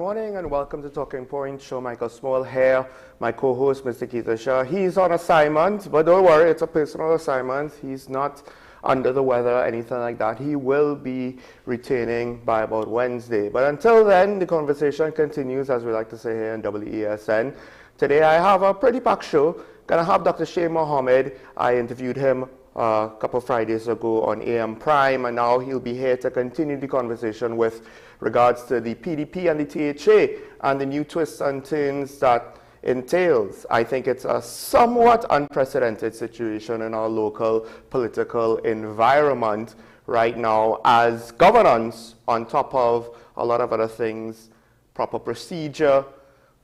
morning and welcome to Talking Point. Show Michael Small here. My co-host, Mr. Keita Shah. He's on assignment, but don't worry, it's a personal assignment. He's not under the weather or anything like that. He will be returning by about Wednesday. But until then, the conversation continues, as we like to say here in WESN. Today I have a pretty packed show. Gonna have Dr. Shay Mohammed. I interviewed him a couple Fridays ago on AM Prime, and now he'll be here to continue the conversation with regards to the PDP and the THA and the new twists and turns that entails. I think it's a somewhat unprecedented situation in our local political environment right now, as governance, on top of a lot of other things, proper procedure,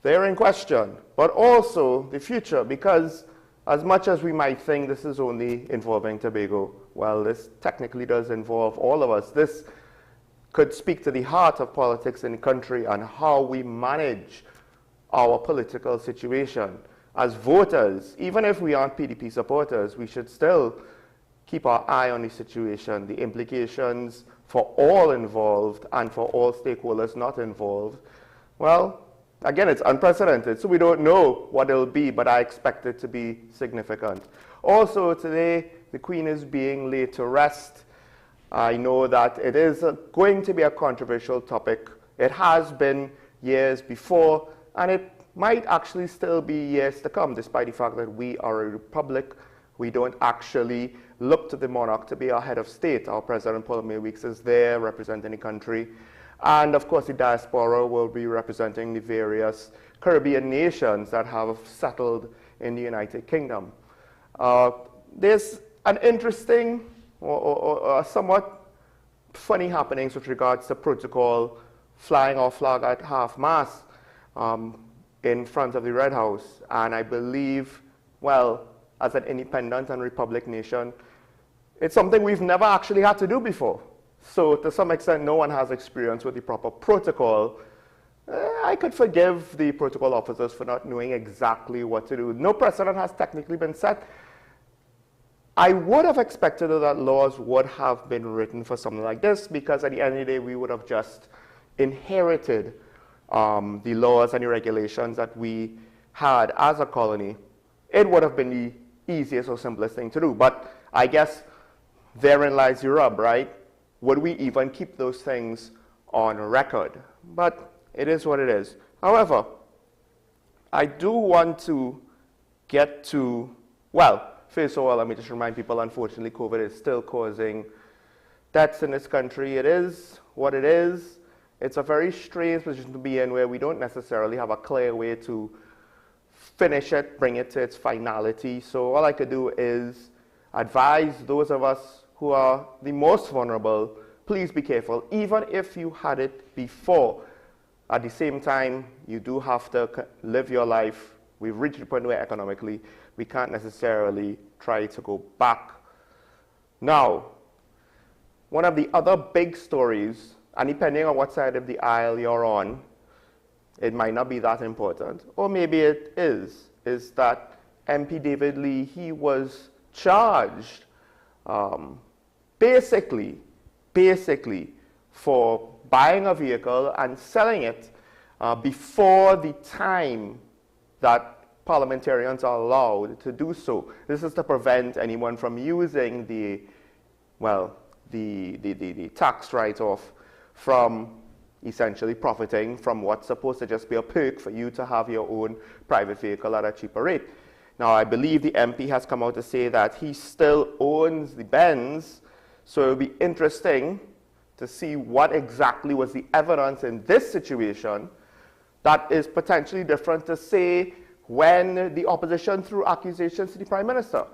they're in question, but also the future, because as much as we might think this is only involving Tobago, well, this technically does involve all of us. This could speak to the heart of politics in the country and how we manage our political situation. As voters, even if we aren't PDP supporters, we should still keep our eye on the situation, the implications for all involved and for all stakeholders not involved. Well, again, it's unprecedented, so we don't know what it'll be, but I expect it to be significant. Also, today, the Queen is being laid to rest. I know that it is going to be a controversial topic. It has been years before, and it might actually still be years to come, despite the fact that we are a republic. We don't actually look to the monarch to be our head of state. Our President, Paul Weeks, is there representing the country. And of course, the diaspora will be representing the various Caribbean nations that have settled in the United Kingdom. There's an interesting or somewhat funny happenings with regards to protocol, flying our flag at half-mast in front of the Red House. And I believe, well, as an independent and republic nation, it's something we've never actually had to do before. So to some extent, no one has experience with the proper protocol. I could forgive the protocol officers for not knowing exactly what to do. No precedent has technically been set. I would have expected that laws would have been written for something like this, because at the end of the day, we would have just inherited the laws and the regulations that we had as a colony. It would have been the easiest or simplest thing to do. But I guess therein lies the rub, right? Would we even keep those things on record? But it is what it is. However, I do want to get to, well, first of all, let me just remind people, unfortunately, COVID is still causing deaths in this country. It is what it is. It's a very strange position to be in, where we don't necessarily have a clear way to finish it, bring it to its finality. So all I could do is advise those of us who are the most vulnerable, please be careful. Even if you had it before, at the same time, you do have to live your life. We've reached a point where economically, we can't necessarily try to go back. Now, one of the other big stories, and depending on what side of the aisle you're on, it might not be that important, or maybe it is that MP David Lee, he was charged basically for buying a vehicle and selling it before the time that parliamentarians are allowed to do so. This is to prevent anyone from using the tax write-off from essentially profiting from what's supposed to just be a perk for you to have your own private vehicle at a cheaper rate. Now, I believe the MP has come out to say that he still owns the Benz, so it'll be interesting to see what exactly was the evidence in this situation that is potentially different to, say, when the opposition threw accusations to the Prime Minister.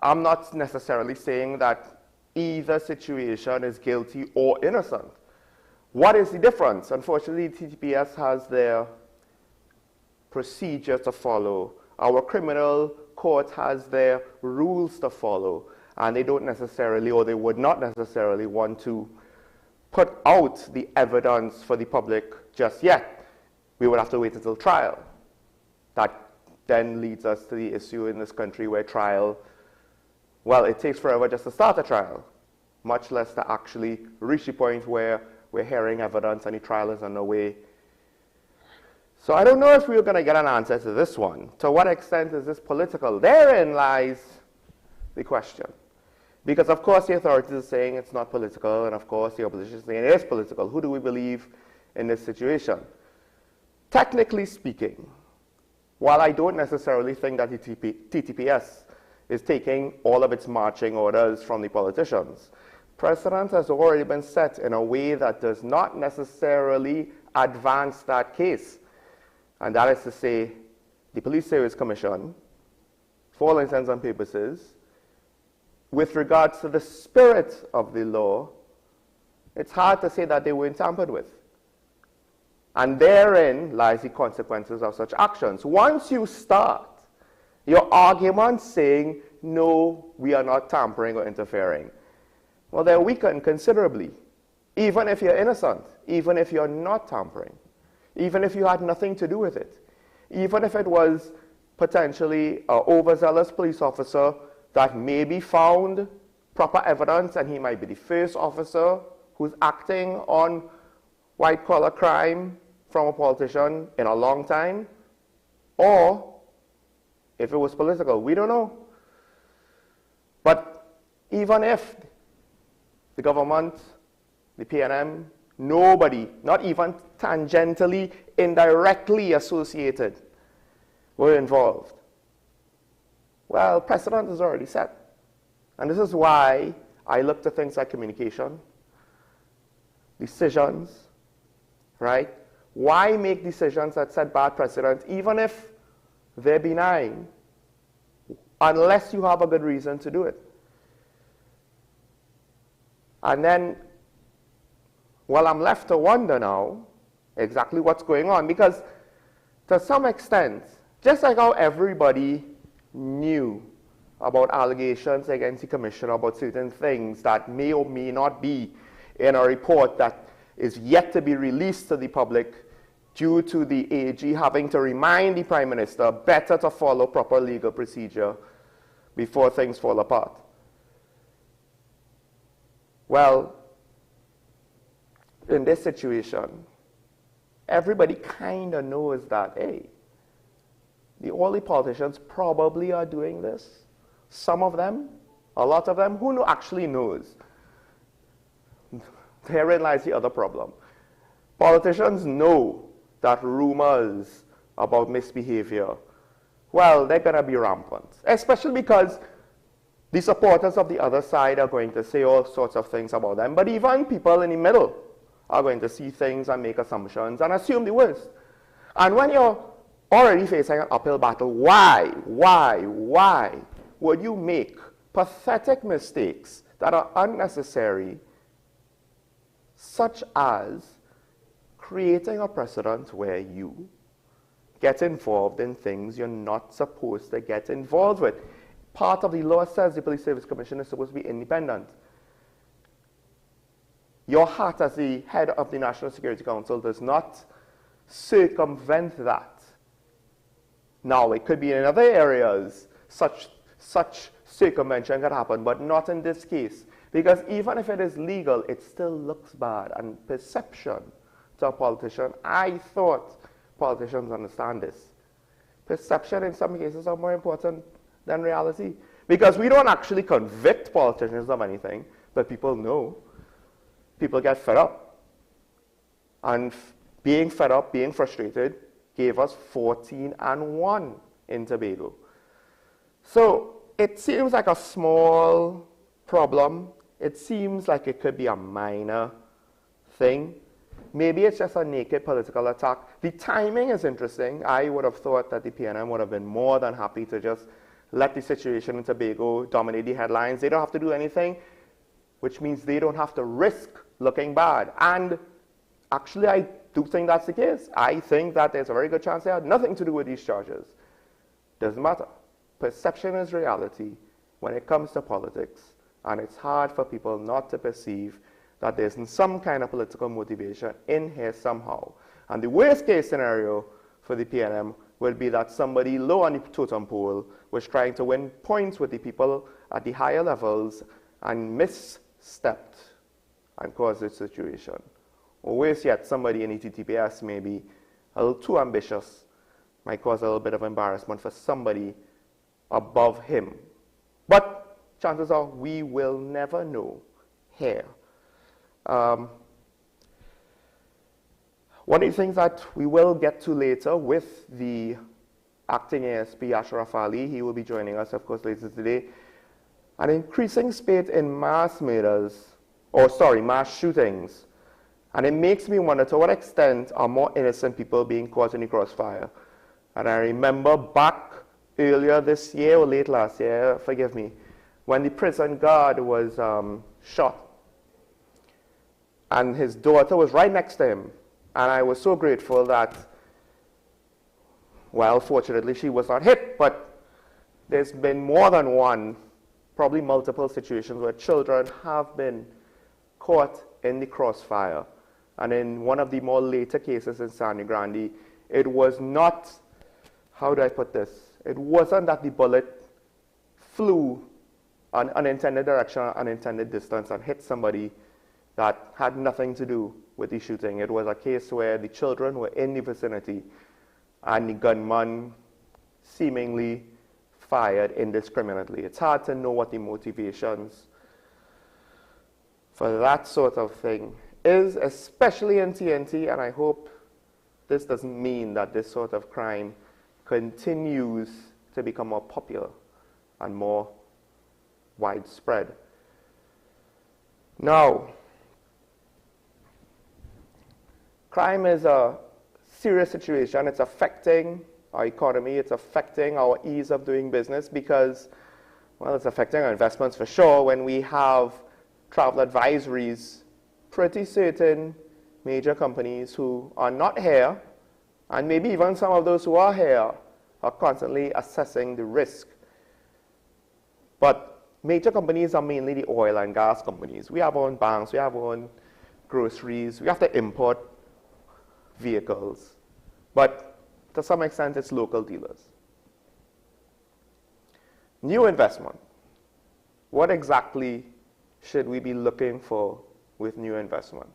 I'm not necessarily saying that either situation is guilty or innocent. What is the difference? Unfortunately, TTPS has their procedure to follow. Our criminal court has their rules to follow, and they don't necessarily, or they would not necessarily want to put out the evidence for the public just yet. We would have to wait until trial. That then leads us to the issue in this country where trial, well, it takes forever just to start a trial, much less to actually reach the point where we're hearing evidence and the trial is underway. So I don't know if we're going to get an answer to this one. To what extent is this political? Therein lies the question. Because of course the authorities are saying it's not political, and of course the opposition is saying it is political. Who do we believe in this situation? Technically speaking, while I don't necessarily think that the TTPS is taking all of its marching orders from the politicians, precedent has already been set in a way that does not necessarily advance that case. And that is to say, the Police Service Commission, for all intents and purposes, with regards to the spirit of the law, it's hard to say that they weren't tampered with. And therein lies the consequences of such actions. Once you start your argument saying, no, we are not tampering or interfering, well, they're weakened considerably, even if you're innocent, even if you're not tampering, even if you had nothing to do with it, even if it was potentially an overzealous police officer that maybe found proper evidence and he might be the first officer who's acting on white-collar crime from a politician in a long time, or if it was political, we don't know. But even if the government, the PNM, nobody, not even tangentially, indirectly associated, were involved, well, precedent is already set. And this is why I look to things like communication, decisions, right? Why make decisions that set bad precedent, even if they're benign, unless you have a good reason to do it? And then, well, I'm left to wonder now exactly what's going on, because to some extent, just like how everybody knew about allegations against the commissioner about certain things that may or may not be in a report that is yet to be released to the public due to the AG having to remind the Prime Minister better to follow proper legal procedure before things fall apart. Well, in this situation, everybody kind of knows that, hey, all the politicians probably are doing this. Some of them, a lot of them, who actually knows? Therein lies the other problem. Politicians know that rumors about misbehavior, well, they're going to be rampant, especially because the supporters of the other side are going to say all sorts of things about them, but even people in the middle are going to see things and make assumptions and assume the worst. And when you're already facing an uphill battle, why would you make pathetic mistakes that are unnecessary, such as creating a precedent where you get involved in things you're not supposed to get involved with? Part of the law says the Police Service Commission is supposed to be independent. Your hat as the head of the National Security Council does not circumvent that. Now, it could be in other areas such circumvention can happen, but not in this case. Because even if it is legal, it still looks bad. And perception to a politician, I thought politicians understand this. Perception in some cases are more important than reality. Because we don't actually convict politicians of anything, but people know. People get fed up. And being fed up, being frustrated, gave us 14-1 in Tobago. So it seems like a small problem. It seems like it could be a minor thing. Maybe it's just a naked political attack. The timing is interesting. I would have thought that the PNM would have been more than happy to just let the situation in Tobago dominate the headlines. They don't have to do anything, which means they don't have to risk looking bad. And actually, I do think that's the case. I think that there's a very good chance they had nothing to do with these charges. Doesn't matter. Perception is reality when it comes to politics, and it's hard for people not to perceive that there's some kind of political motivation in here somehow. And the worst case scenario for the PNM would be that somebody low on the totem pole was trying to win points with the people at the higher levels and misstepped and caused this situation. Or worse yet, somebody in the TTPS maybe a little too ambitious might cause a little bit of embarrassment for somebody above him. But chances are we will never know here. One of the things that we will get to later with the acting ASP Ashraf Ali, he will be joining us, of course, later today. An increasing spate in mass shootings. And it makes me wonder to what extent are more innocent people being caught in the crossfire. And I remember back earlier this year or late last year, forgive me, when the prison guard was shot. And his daughter was right next to him. And I was so grateful that, well, fortunately she was not hit, but there's been more than one, probably multiple situations where children have been caught in the crossfire. And in one of the more later cases in Sangre Grande, it was not, how do I put this? It wasn't that the bullet flew an unintended direction, unintended distance, and hit somebody that had nothing to do with the shooting. It was a case where the children were in the vicinity and the gunman seemingly fired indiscriminately. It's hard to know what the motivations for that sort of thing is, especially in TNT, and I hope this doesn't mean that this sort of crime continues to become more popular and more widespread. Now, crime is a serious situation. It's affecting our economy. It's affecting our ease of doing business because, well, it's affecting our investments for sure. When we have travel advisories, pretty certain major companies who are not here, and maybe even some of those who are here, are constantly assessing the risk. But major companies are mainly the oil and gas companies. We have our own banks, we have our own groceries, we have to import vehicles. But to some extent, it's local dealers. New investment. What exactly should we be looking for with new investment?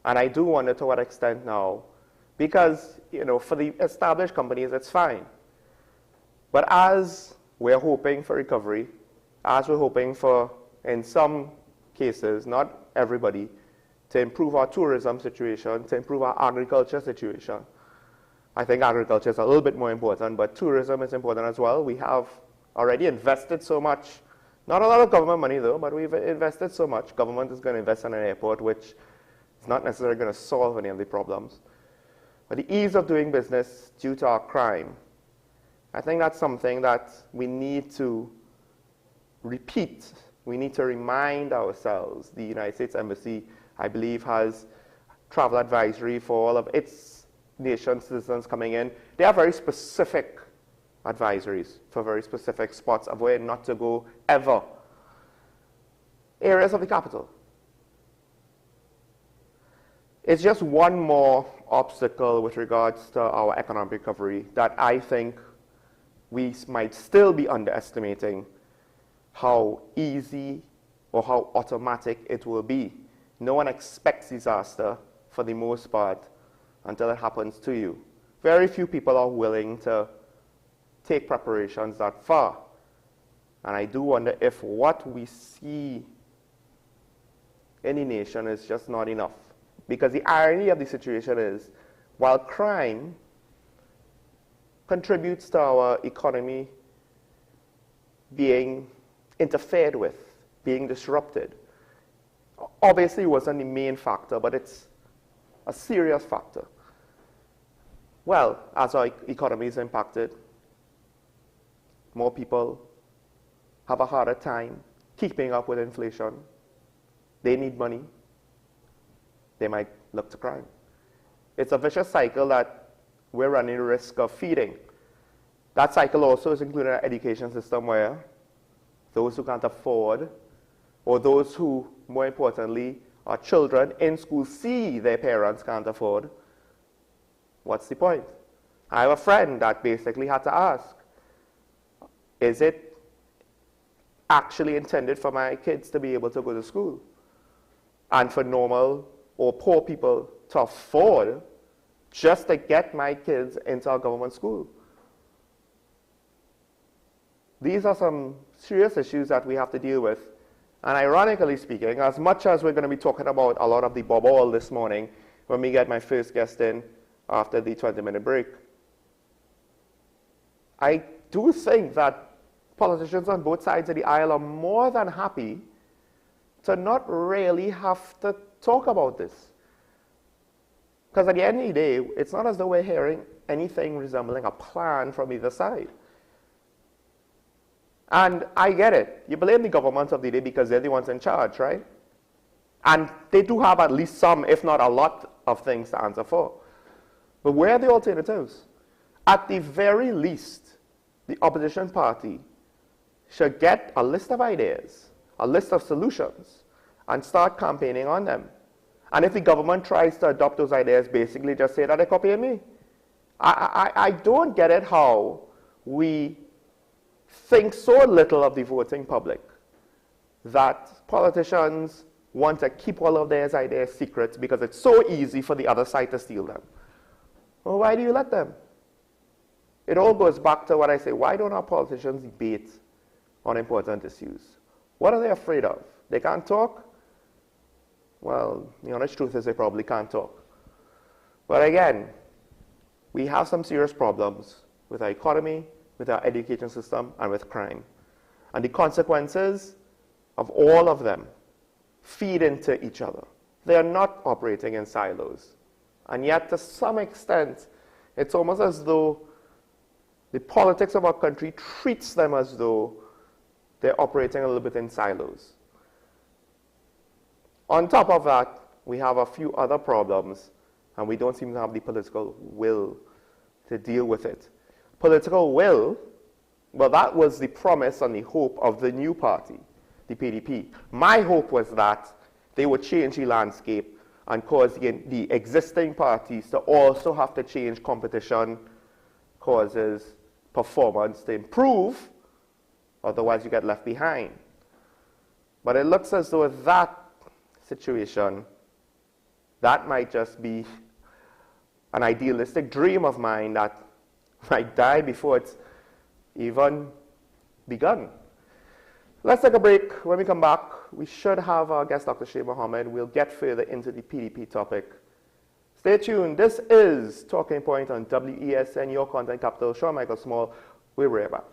And I do wonder to what extent now, because, you know, for the established companies, it's fine. But as we're hoping for recovery, as we're hoping for, in some cases, not everybody, to improve our tourism situation, to improve our agriculture situation. I think agriculture is a little bit more important, but tourism is important as well. We have already invested so much, not a lot of government money though, but we've invested so much. Government is going to invest in an airport, which is not necessarily going to solve any of the problems. But the ease of doing business due to our crime, I think that's something that we need to repeat. We need to remind ourselves. The United States Embassy, I believe, has travel advisory for all of its nation citizens coming in. They have very specific advisories for very specific spots of where not to go ever. Areas of the capital. It's just one more obstacle with regards to our economic recovery that I think we might still be underestimating how easy or how automatic it will be. No one expects disaster, for the most part, until it happens to you. Very few people are willing to take preparations that far. And I do wonder if what we see in the nation is just not enough. Because the irony of the situation is, while crime contributes to our economy being interfered with, being disrupted, obviously it wasn't the main factor, but it's a serious factor. Well, as our economy is impacted, more people have a harder time keeping up with inflation. They need money. They might look to crime. It's a vicious cycle that we're running the risk of feeding. That cycle also is included in our education system where those who can't afford, or those who, more importantly, are children in school see their parents can't afford, what's the point? I have a friend that basically had to ask, is it actually intended for my kids to be able to go to school? And for normal or poor people to afford just to get my kids into a government school. These are some serious issues that we have to deal with. And ironically speaking, as much as we're going to be talking about a lot of the Bmobile this morning, when we get my first guest in after the 20-minute break, I do think that politicians on both sides of the aisle are more than happy to not really have to talk about this. Because at the end of the day, it's not as though we're hearing anything resembling a plan from either side. And I get it. You blame the government of the day because they're the ones in charge, right? And they do have at least some, if not a lot, of things to answer for. But where are the alternatives? At the very least, the opposition party should get a list of ideas, a list of solutions, and start campaigning on them. And if the government tries to adopt those ideas, basically just say that they're copying me. I don't get it how we think so little of the voting public that politicians want to keep all of their ideas secret because it's so easy for the other side to steal them. Well, why do you let them? It all goes back to what I say, why don't our politicians debate on important issues? What are they afraid of? They can't talk? Well, the honest truth is they probably can't talk. But again, we have some serious problems with our economy, with our education system, and with crime. And the consequences of all of them feed into each other. They are not operating in silos. And yet, to some extent, it's almost as though the politics of our country treats them as though they're operating a little bit in silos. On top of that, we have a few other problems, and we don't seem to have the political will to deal with it. Political will, well, that was the promise and the hope of the new party, the PDP. My hope was that they would change the landscape and cause the existing parties to also have to change competition causes performance to improve, otherwise you get left behind. But it looks as though that situation, that might just be an idealistic dream of mine that might die before it's even begun. Let's take a break. When we come back, we should have our guest, Dr. Shay Mohammed. We'll get further into the PDP topic. Stay tuned. This is Talking Point on WESN, your content capital. Sean Michael Small. We'll be right back.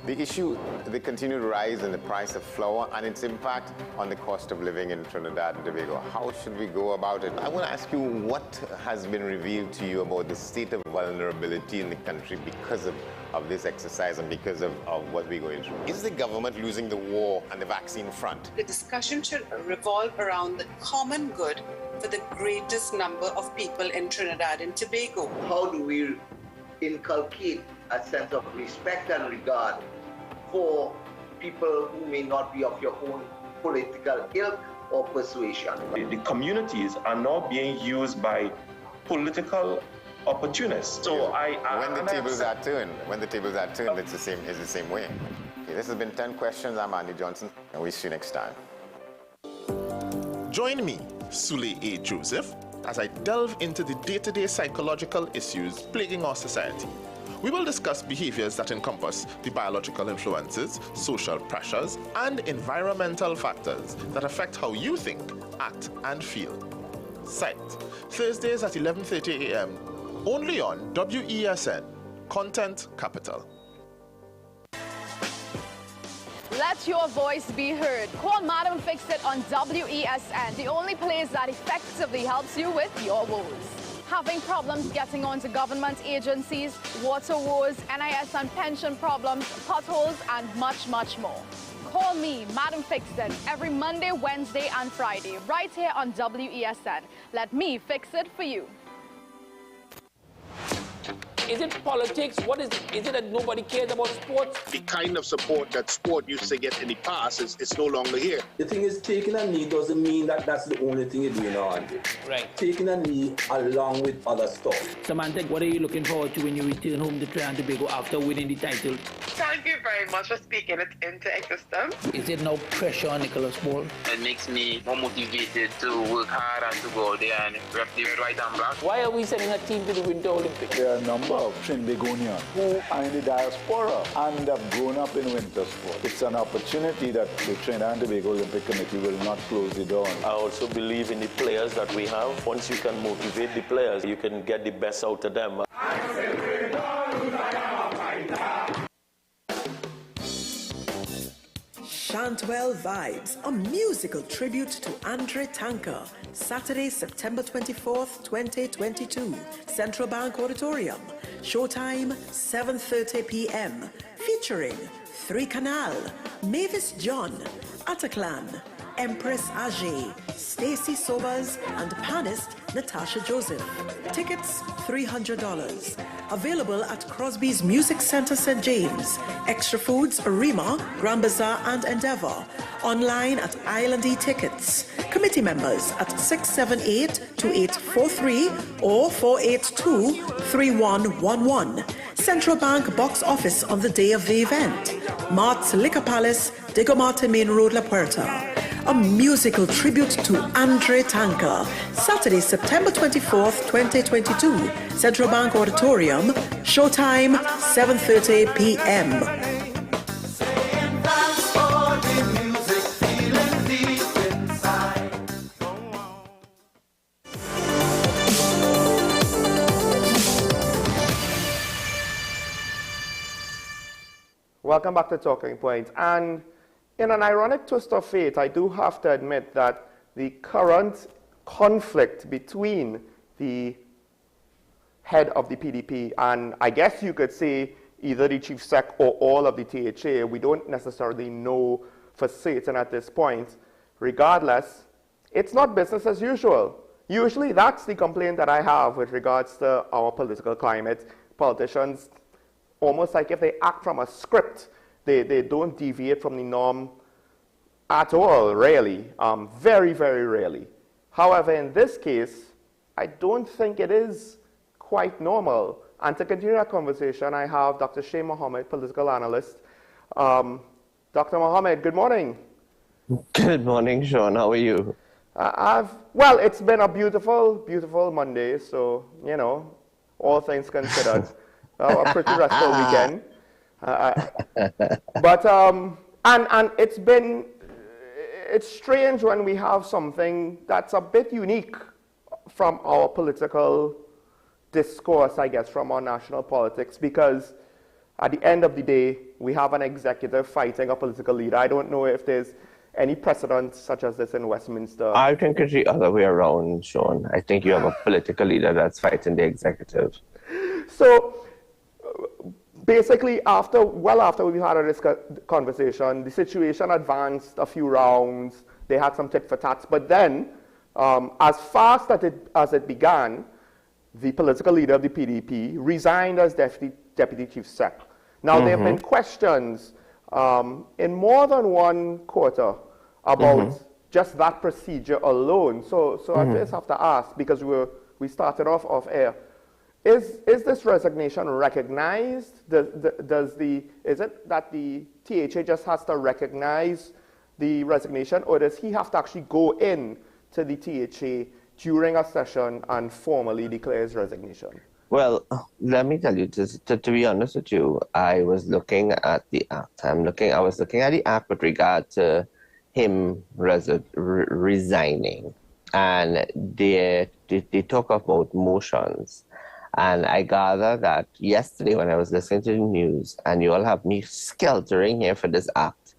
The issue, the continued rise in the price of flour and its impact on the cost of living in Trinidad and Tobago. How should we go about it? I want to ask you what has been revealed to you about the state of vulnerability in the country because of this exercise and because of what we're going through. Is the government losing the war on the vaccine front? The discussion should revolve around the common good for the greatest number of people in Trinidad and Tobago. How do we inculcate a sense of respect and regard for people who may not be of your own political ilk or persuasion? The communities are now being used by political opportunists. So when the tables are turned, it's the same way. Okay, this has been 10 Questions. I'm Andy Johnson, and we'll see you next time. Join me, Sule A. Joseph, as I delve into the day-to-day psychological issues plaguing our society. We will discuss behaviors that encompass the biological influences, social pressures, and environmental factors that affect how you think, act, and feel. Sight, Thursdays at 11:30 a.m., only on WESN, Content Capital. Let your voice be heard. Call Madam Fix-It on WESN, the only place that effectively helps you with your woes. Having problems getting onto government agencies, water woes, NIS and pension problems, potholes, and much, much more. Call me, Madam Fix-It, every Monday, Wednesday, and Friday, right here on WESN. Let me fix it for you. Is it politics? What is it? Is it that nobody cares about sports? The kind of support that sport used to get in the past is no longer here. The thing is, taking a knee doesn't mean that that's the only thing you do in Andy. Right. Taking a knee along with other stuff. Samantha, what are you looking forward to when you return home to Trinidad and Tobago after winning the title? Thank you very much for speaking it into existence. Is there no pressure on Nicholas Paul? It makes me more motivated to work hard and to go out there and rep the red, white and black. Why are we sending a team to the Winter Olympics? There are a number of Trinbagonians who are in the diaspora and have grown up in winter sport. It's an opportunity that the Trinidad and Tobago Olympic Committee will not close the door on. I also believe in the players that we have. Once you can motivate the players, you can get the best out of them. Chantwell Vibes, a musical tribute to Andre Tanker. Saturday, September 24th, 2022. Central Bank Auditorium. Showtime, 7:30 p.m. Featuring Three Canal, Mavis John, Ataclan, Empress Ajay, Stacy Sobers, and panist Natasha Joseph. Tickets, $300. Available at Crosby's Music Center, St. James. Extra Foods, Rima, Grand Bazaar, and Endeavour. Online at Island E-Tickets. Committee members at 678-2843 or 482-3111. Central Bank box office on the day of the event. Mart's Liquor Palace, Diego Marte Main Road, La Puerta. A musical tribute to Andre Tanker. Saturday, September 24th, 2022. Central Bank Auditorium. Showtime, 7:30 p.m. Welcome back to Talking Point. And in an ironic twist of fate, I do have to admit that the current conflict between the head of the PDP and I guess you could say either the Chief Sec or all of the THA, we don't necessarily know for certain at this point. Regardless, it's not business as usual. Usually that's the complaint that I have with regards to our political climate. Politicians, almost like if they act from a script, they don't deviate from the norm at all, really. Very, very rarely. However, in this case, I don't think it is quite normal. And to continue that conversation, I have Dr. Shay Mohammed, political analyst. Dr. Mohammed, good morning. Good morning, Sean. How are you? Well, it's been a beautiful, beautiful Monday, so, you know, all things considered, a pretty restful weekend. But it's strange when we have something that's a bit unique from our political discourse, I guess, from our national politics, because at the end of the day, we have an executive fighting a political leader. I don't know if there's any precedent such as this in Westminster. I think it's the other way around, Sean. I think you have a political leader that's fighting the executive. So, basically, after we had this conversation, the situation advanced a few rounds. They had some tit for tats. But then, as fast as it began, the political leader of the PDP resigned as Deputy Chief Sec. Now, there have been questions in more than one quarter about just that procedure alone. So I first have to ask, because we started off air, is this resignation recognized? Is it that the THA just has to recognize the resignation, or does he have to actually go in to the THA during a session and formally declare his resignation? Well, let me tell you, to be honest with you, I was looking at the act. I was looking at the act with regard to him resigning, and they talk about motions. And I gather that yesterday when I was listening to the news, and you all have me skeltering here for this act,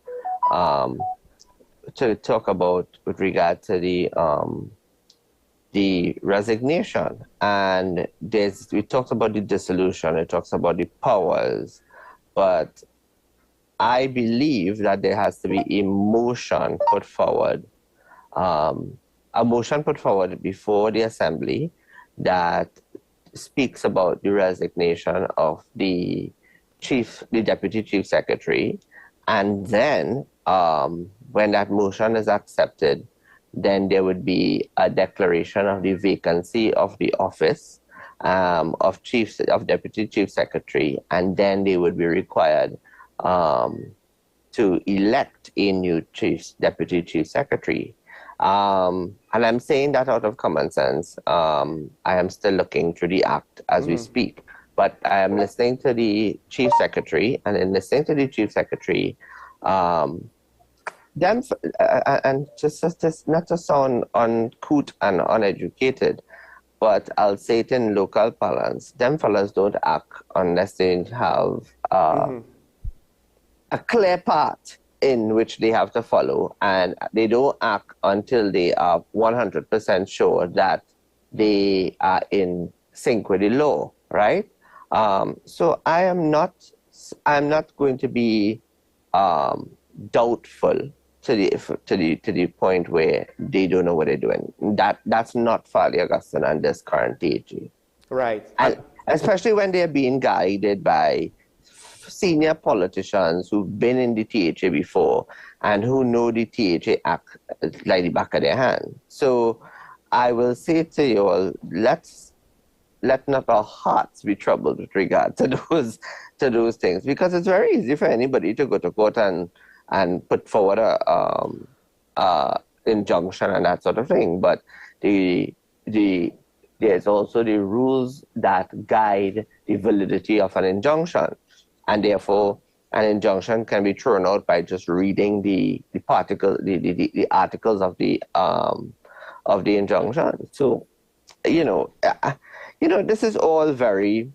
to talk about with regard to the resignation. And we talked about the dissolution, it talks about the powers, but I believe that there has to be a motion put forward, before the assembly that speaks about the resignation of the deputy chief secretary, and then when that motion is accepted, then there would be a declaration of the vacancy of the office of deputy chief secretary, and then they would be required to elect a new deputy chief secretary. And I'm saying that out of common sense. I am still looking through the act as we speak, but I am listening to the chief secretary, and in listening to the chief secretary, and just not to sound uncouth and uneducated, but I'll say it in local parlance, them fellas don't act unless they have a clear path in which they have to follow, and they don't act until they are 100% sure that they are in sync with the law, right? So I'm not going to be doubtful to the point where they don't know what they're doing. That's not Farley Augustine and this current THA. Right. And especially when they're being guided by senior politicians who've been in the THA before and who know the THA act like the back of their hand. So I will say to you all, let not our hearts be troubled with regard to those things, because it's very easy for anybody to go to court and put forward a injunction and that sort of thing. But there's also the rules that guide the validity of an injunction. And therefore, an injunction can be thrown out by just reading the articles of the injunction. So, this is all very,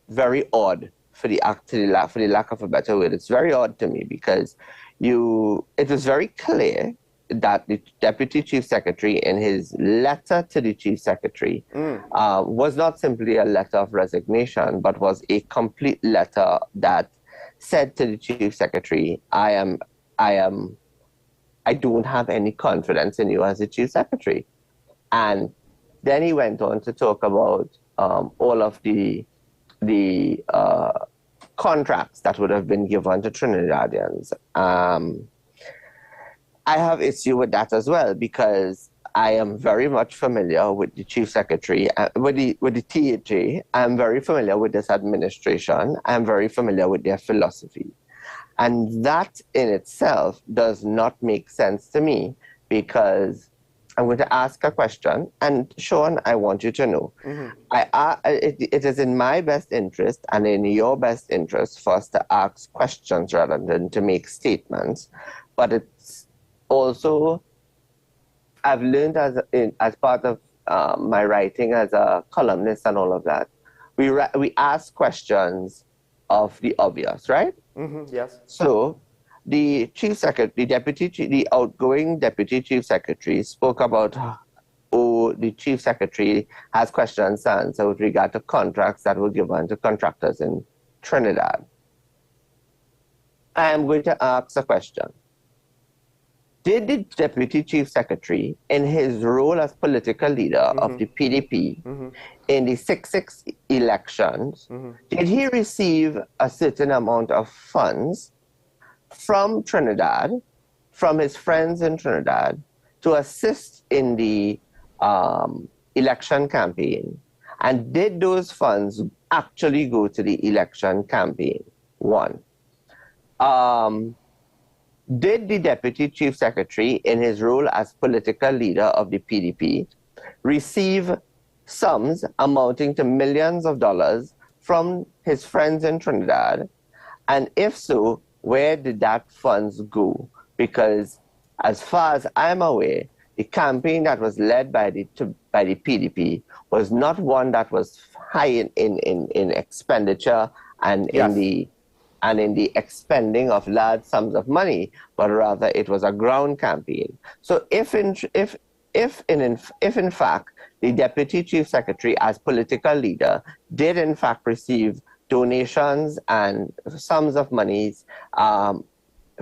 very odd for the lack of a better word. It's very odd to me because it was very clear that the deputy chief secretary, in his letter to the chief secretary, was not simply a letter of resignation, but was a complete letter that said to the chief secretary, I don't have any confidence in you as the chief secretary. And then he went on to talk about all of the contracts that would have been given to Trinidadians. I have issue with that as well, because I am very much familiar with the chief secretary, with the THA. I'm very familiar with this administration. I'm very familiar with their philosophy. And that in itself does not make sense to me, because I'm going to ask a question, and Sean, I want you to know, it is in my best interest and in your best interest for us to ask questions rather than to make statements. But it's also, I've learned as part of my writing as a columnist and all of that, we ask questions of the obvious, right? Yes. So the chief secretary, the outgoing deputy chief secretary spoke about the chief secretary has questions to answer with regard to contracts that were given to contractors in Trinidad. I am going to ask a question. Did the deputy chief secretary, in his role as political leader of the PDP in the 6-6 elections, did he receive a certain amount of funds from Trinidad, from his friends in Trinidad, to assist in the election campaign? And did those funds actually go to the election campaign? One. Did the deputy chief secretary, in his role as political leader of the PDP, receive sums amounting to millions of dollars from his friends in Trinidad? And if so, where did that funds go? Because as far as I'm aware, the campaign that was led by the PDP was not one that was high in expenditure and in the expending of large sums of money, but rather it was a ground campaign. So if in fact the deputy chief secretary, as political leader, did in fact receive donations and sums of monies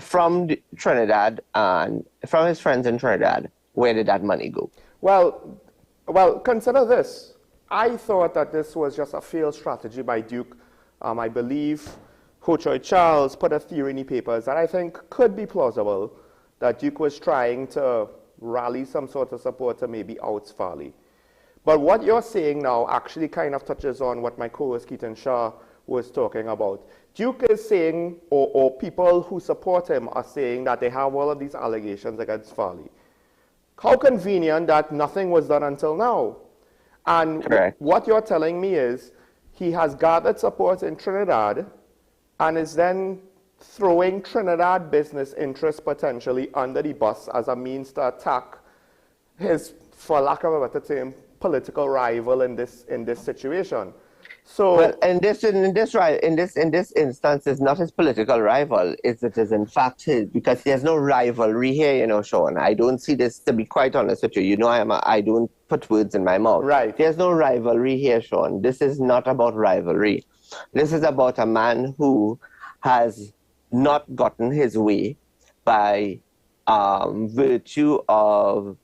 from Trinidad and from his friends in Trinidad, where did that money go? Well, consider this. I thought that this was just a failed strategy by Duke. I believe Ho Choi Charles put a theory in the papers that I think could be plausible, that Duke was trying to rally some sort of support to maybe oust Farley. But what you're saying now actually kind of touches on what my co-host Keaton Shah was talking about. Duke is saying, or people who support him are saying that they have all of these allegations against Farley. How convenient that nothing was done until now. And what you're telling me is he has gathered support in Trinidad and is then throwing Trinidad business interests potentially under the bus as a means to attack his, for lack of a better term, political rival in this situation. So, well, in this instance, it's not his political rival. It is in fact his, because there's no rivalry here, you know, Sean. I don't see this, to be quite honest with you. You know, I don't put words in my mouth. Right. There's no rivalry here, Sean. This is not about rivalry. This is about a man who has not gotten his way by virtue of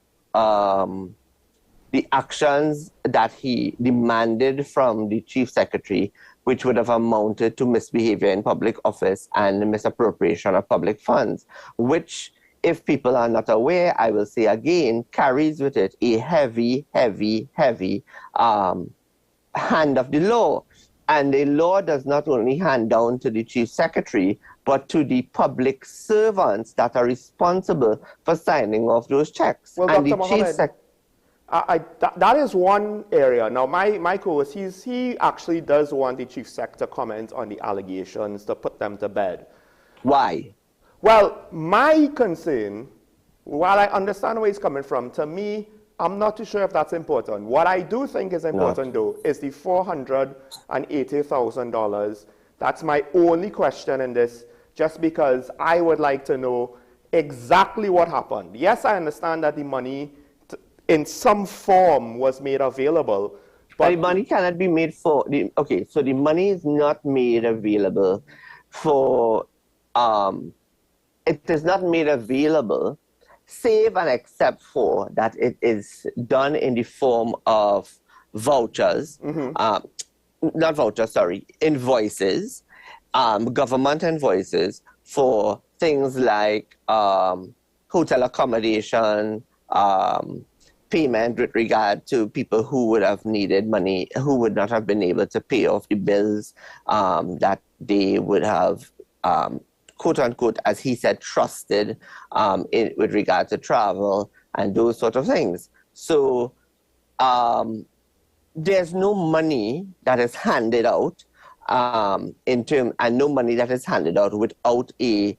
the actions that he demanded from the chief secretary, which would have amounted to misbehavior in public office and misappropriation of public funds, which, if people are not aware, I will say again, carries with it a heavy, heavy, heavy hand of the law. And the law does not only hand down to the chief secretary, but to the public servants that are responsible for signing off those checks. Well, and Dr. Mohammed, that is one area. Now, my co-host, he actually does want the chief secretary to comment on the allegations, to put them to bed. Why? Well, my concern, while I understand where he's coming from, to me, I'm not too sure if that's important. What I do think is important, though, is the $480,000. That's my only question in this, just because I would like to know exactly what happened. Yes, I understand that the money in some form was made available. But the money cannot be made for, okay, so the money is not made available for, it is not made available, save and except for that it is done in the form of vouchers, not vouchers, sorry, invoices, government invoices for things like hotel accommodation, payment with regard to people who would have needed money, who would not have been able to pay off the bills that they would have, quote unquote, as he said, trusted with regard to travel and those sort of things. So there's no money that is handed out and no money that is handed out without a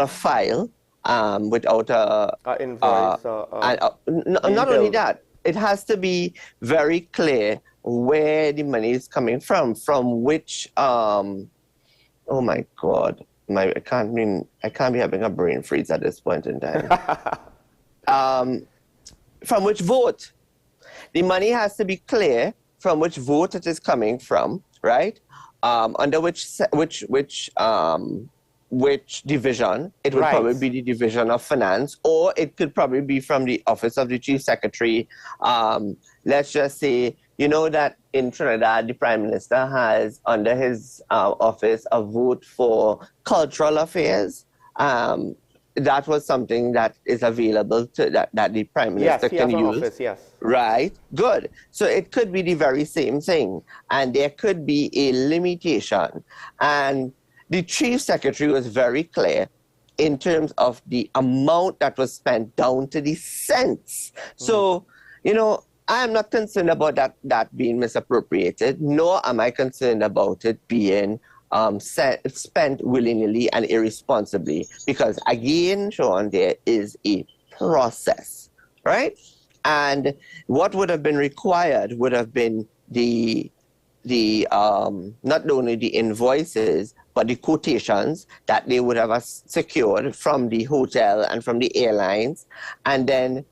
file. Without a invoice, not only that, it has to be very clear where the money is coming from which oh my God, I can't be having a brain freeze at this point in time. From which vote? The money has to be clear from which vote it is coming from, right? Under which division. It would probably be the Division of Finance, or it could probably be from the Office of the Chief Secretary. Let's just say, you know that in Trinidad, the Prime Minister has under his office a vote for cultural affairs. That was something that is available to that the Prime Minister can use. Office, yes. Right, good. So it could be the very same thing, and there could be a limitation. And the Chief Secretary was very clear in terms of the amount that was spent down to the cents. So, you know, I am not concerned about that being misappropriated, nor am I concerned about it being spent willy-nilly and irresponsibly. Because again, Sean, there is a process, right? And what would have been required would have been the not only the invoices, but the quotations that they would have secured from the hotel and from the airlines. And then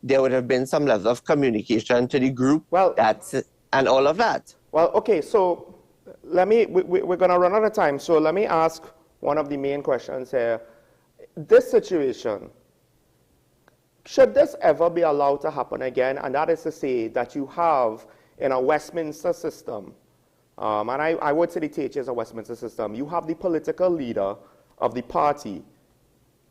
there would have been some level of communication to the group, and all of that. Well, okay, so we're going to run out of time. So let me ask one of the main questions here. This situation, should this ever be allowed to happen again, and that is to say that you have in a Westminster system, and I would say the TH is a Westminster system, you have the political leader of the party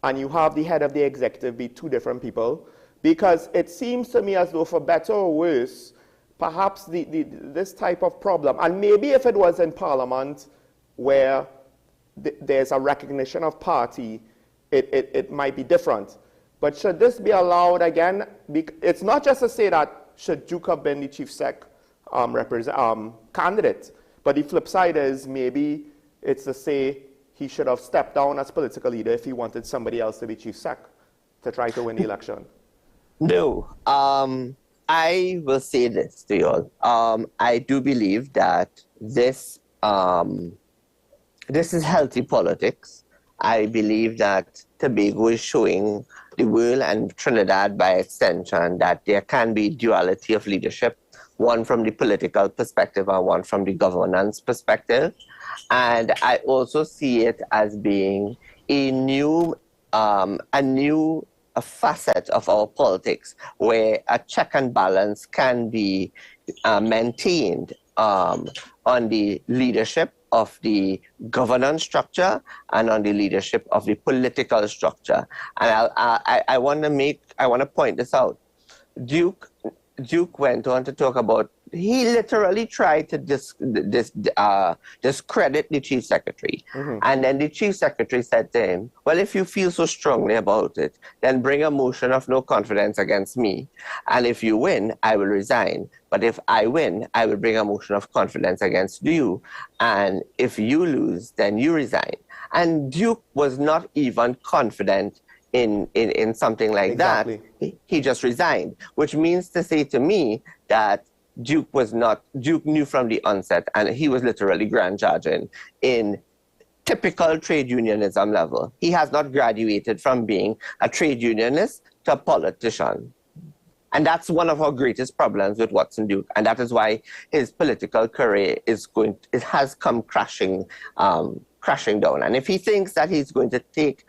and you have the head of the executive be two different people, because it seems to me as though, for better or worse, perhaps this type of problem, and maybe if it was in Parliament where there's a recognition of party, it might be different. But should this be allowed again? It's not just to say that should Duke have been the chief sec candidate, but the flip side is maybe it's to say he should have stepped down as political leader if he wanted somebody else to be chief sec to try to win the election. No. I will say this to you all. I do believe that this is healthy politics. I believe that Tobago is showing the world and Trinidad by extension that there can be duality of leadership, one from the political perspective and one from the governance perspective. And I also see it as being a new facet of our politics where a check and balance can be maintained on the leadership of the governance structure and on the leadership of the political structure. And I want to point this out. Duke went on to talk about, he literally tried to discredit the chief secretary. Mm-hmm. And then the chief secretary said to him, well, if you feel so strongly about it, then bring a motion of no confidence against me. And if you win, I will resign. But if I win, I will bring a motion of confidence against you. And if you lose, then you resign. And Duke was not even confident in something like exactly. that. He just resigned, which means to say to me that Duke knew from the onset, and he was literally grand judging in typical trade unionism level. He has not graduated from being a trade unionist to a politician. And that's one of our greatest problems with Watson Duke. And that is why his political career has come crashing down. And if he thinks that he's going to take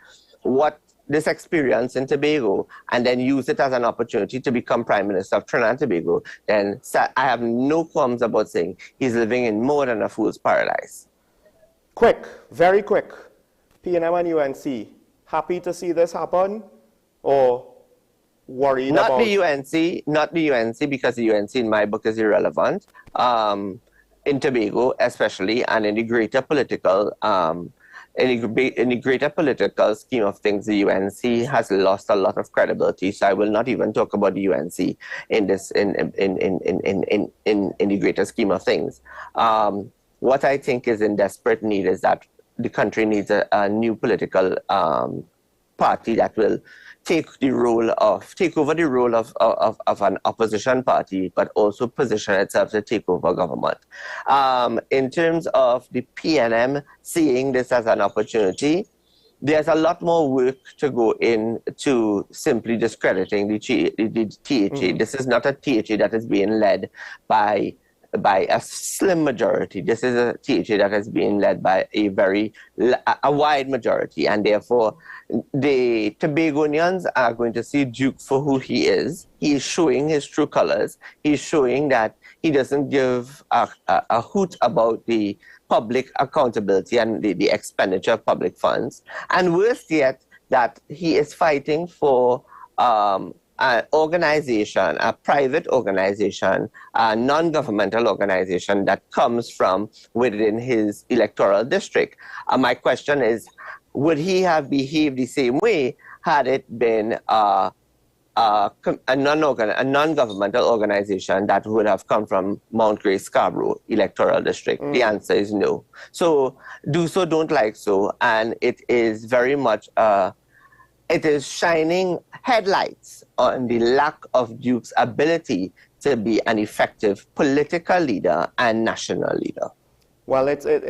this experience in Tobago and then use it as an opportunity to become Prime Minister of Trinidad and Tobago, then I have no qualms about saying he's living in more than a fool's paradise. Quick, very quick. PNM and UNC, happy to see this happen or worried about? Not the UNC, because the UNC in my book is irrelevant. In Tobago especially, and in the greater political in the greater political scheme of things, the UNC has lost a lot of credibility. So I will not even talk about the UNC in the greater scheme of things. What I think is in desperate need is that the country needs a new political party that will take over the role of an opposition party, but also position itself to take over government. In terms of the PNM seeing this as an opportunity, there's a lot more work to go into simply discrediting the THA. Mm-hmm. This is not a THA that is being led by a slim majority. This is a THA that is being led by a wide majority, and therefore the Tobagonians are going to see Duke for who he is. He is showing his true colors. He's showing that he doesn't give a hoot about the public accountability and the expenditure of public funds. And worse yet, that he is fighting for an organization, a private organization, a non-governmental organization that comes from within his electoral district. My question is, would he have behaved the same way had it been a non-governmental organization that would have come from Mount Grey Scarborough electoral district? The answer is no. So do so, don't like so, and it is very much it is shining headlights on the lack of Duke's ability to be an effective political leader and national leader. Well, it's an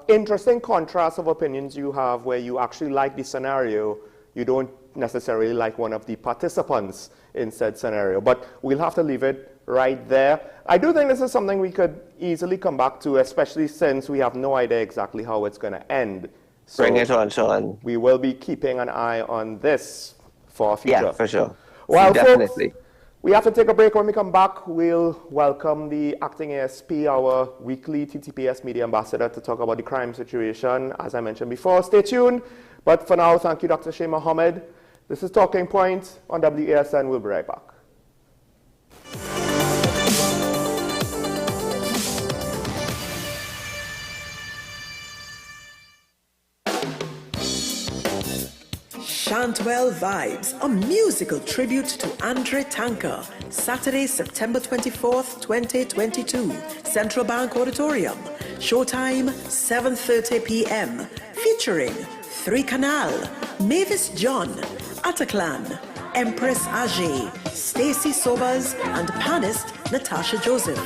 interesting contrast of opinions you have, where you actually like the scenario, you don't necessarily like one of the participants in said scenario. But we'll have to leave it right there. I do think this is something we could easily come back to, especially since we have no idea exactly how it's going to end. So bring it on, Sean. We will be keeping an eye on this for future. Yeah, for sure. Well, Definitely. folks, we have to take a break. When we come back, we'll welcome the acting ASP, our weekly TTPS media ambassador, to talk about the crime situation, as I mentioned before. Stay tuned. But for now, thank you, Dr. Shea Mohammed. This is Talking Point on WESN. We'll be right back. Chantwell Vibes, a musical tribute to Andre Tanker, Saturday, September 24th, 2022, Central Bank Auditorium. Showtime, 7:30 p.m. Featuring 3 Canal, Mavis John, Ataclan, Empress Ajay, Stacy Sobers, and panist Natasha Joseph.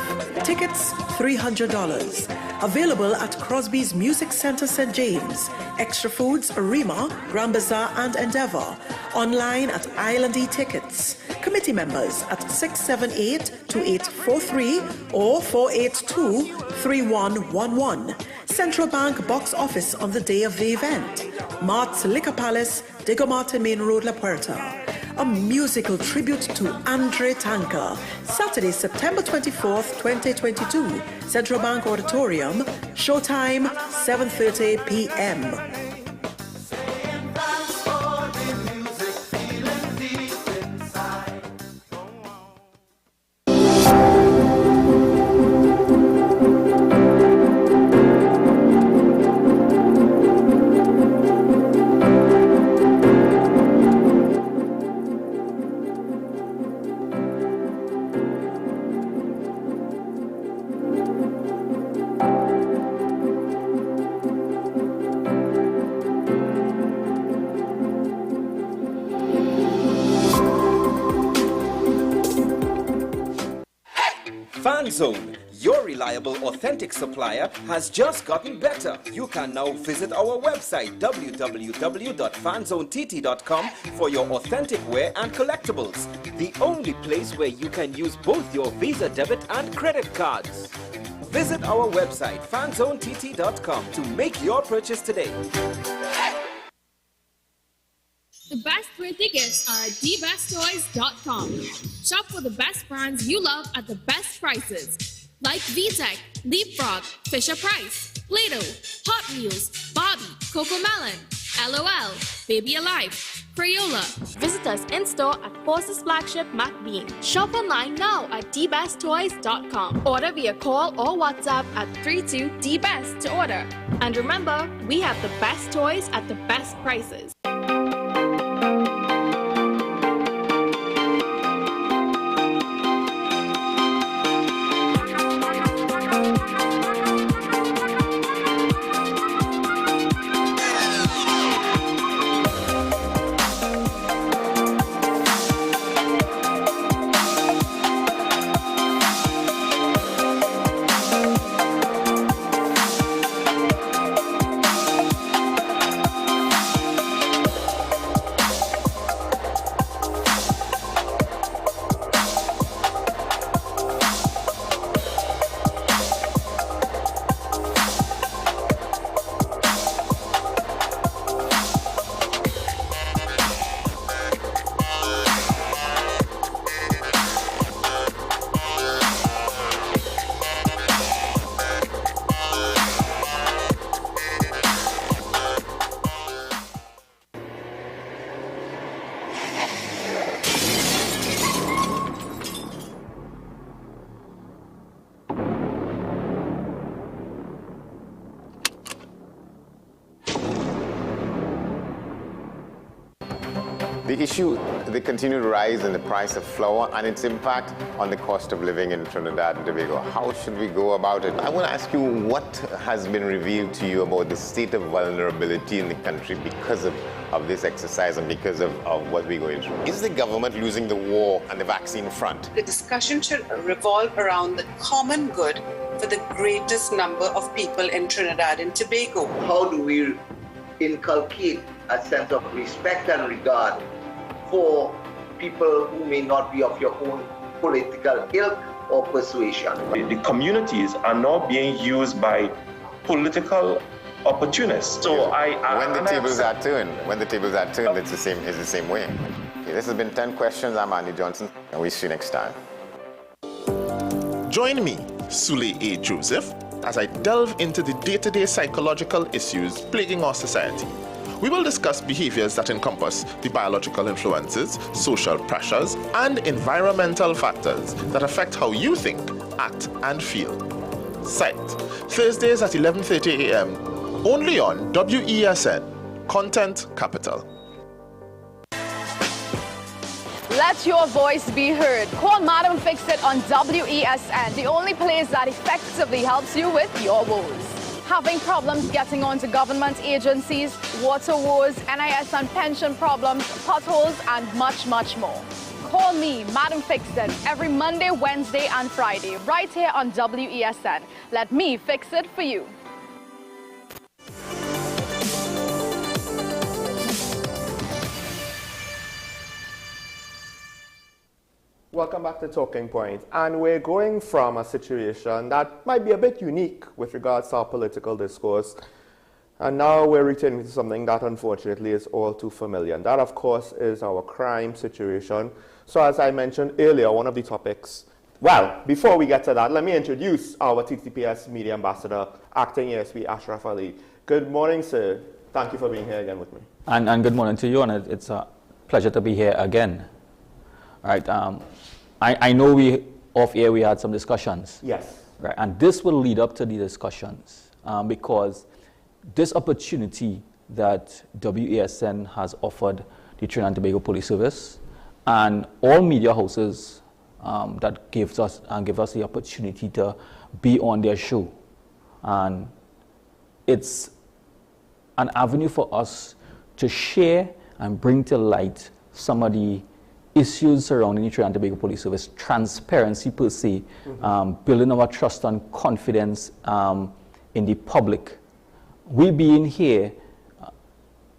Tickets, $300. Available at Crosby's Music Center, St. James. Extra Foods, Arima, Grand Bazaar, and Endeavour. Online at Island E-Tickets. Committee members at 678-2843 or 482-3111. Central Bank box office on the day of the event. Mart's Liquor Palace, Diego Martin Main Road, La Puerta. A musical tribute to Andre Tanker. Saturday, September 24th, 2022. Central Bank Auditorium. Showtime, 7:30 p.m. FanZone, your reliable, authentic supplier, has just gotten better. You can now visit our website www.fanzonett.com for your authentic wear and collectibles. The only place where you can use both your Visa debit and credit cards. Visit our website fanzonett.com to make your purchase today. The best birthday gifts are at dbesttoys.com. Shop for the best brands you love at the best prices. Like VTech, Leapfrog, Fisher-Price, Play-Doh, Hot Wheels, Barbie, Cocomelon, LOL, Baby Alive, Crayola. Visit us in-store at Forces Flagship MacBean. Shop online now at dbesttoys.com. Order via call or WhatsApp at 32DBEST to order. And remember, we have the best toys at the best prices. The issue, the continued rise in the price of flour and its impact on the cost of living in Trinidad and Tobago. How should we go about it? I want to ask you what has been revealed to you about the state of vulnerability in the country because of this exercise and because of what we're going through. Is the government losing the war on the vaccine front? The discussion should revolve around the common good for the greatest number of people in Trinidad and Tobago. How do we inculcate a sense of respect and regard for people who may not be of your own political ilk or persuasion? The communities are now being used by political opportunists. So when the tables are turned, it's the same way. Okay, this has been 10 Questions. I'm Andy Johnson, and we'll see you next time. Join me, Sule A. Joseph, as I delve into the day-to-day psychological issues plaguing our society. We will discuss behaviors that encompass the biological influences, social pressures, and environmental factors that affect how you think, act, and feel. Sight, Thursdays at 11:30 a.m., only on WESN, Content Capital. Let your voice be heard. Call Madam Fix It on WESN, the only place that effectively helps you with your woes. Having problems getting onto government agencies, water woes, NIS and pension problems, potholes, and much, much more. Call me, Madam Fix It, every Monday, Wednesday, and Friday, right here on WESN. Let me fix it for you. Welcome back to Talking Point, and we're going from a situation that might be a bit unique with regards to our political discourse, and now we're returning to something that unfortunately is all too familiar, and that of course is our crime situation. So as I mentioned earlier, one of the topics, well, before we get to that, let me introduce our TTPS Media Ambassador, Acting ASP Ashraf Ali. Good morning, sir. Thank you for being here again with me. And good morning to you, and it's a pleasure to be here again. All right. I know off air we had some discussions. Yes. Right, and this will lead up to the discussions because this opportunity that WESN has offered the Trinidad and Tobago Police Service and all media houses that give us the opportunity to be on their show, and it's an avenue for us to share and bring to light some of the issues surrounding the Trinidad and Tobago Police Service, transparency per se, building our trust and confidence in the public. We being here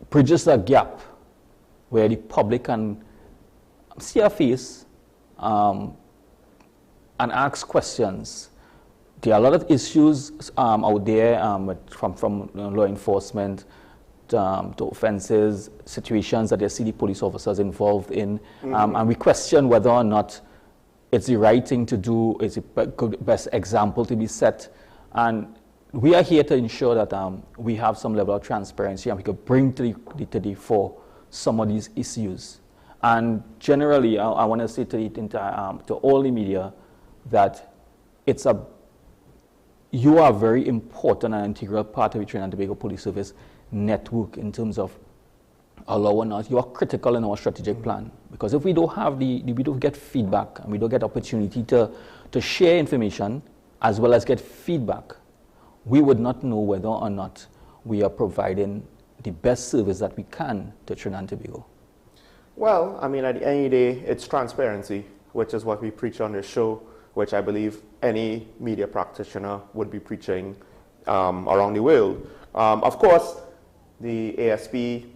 bridges a gap where the public can see our face and ask questions. There are a lot of issues out there from law enforcement to offences, situations that they see the police officers involved in, and we question whether or not it's the right thing to do, is the best example to be set. And we are here to ensure that we have some level of transparency and we could bring to the fore some of these issues. And generally, I want to say to all the media that you are a very important and integral part of the Trinidad and Tobago Police Service network in terms of allowing us. You are critical in our strategic plan, because if we don't have we don't get feedback and we don't get opportunity to share information as well as get feedback, we would not know whether or not we are providing the best service that we can to Trinidad and Tobago. Well, I mean, at the end of the day, it's transparency, which is what we preach on this show, which I believe any media practitioner would be preaching around the world. Of course, the ASP,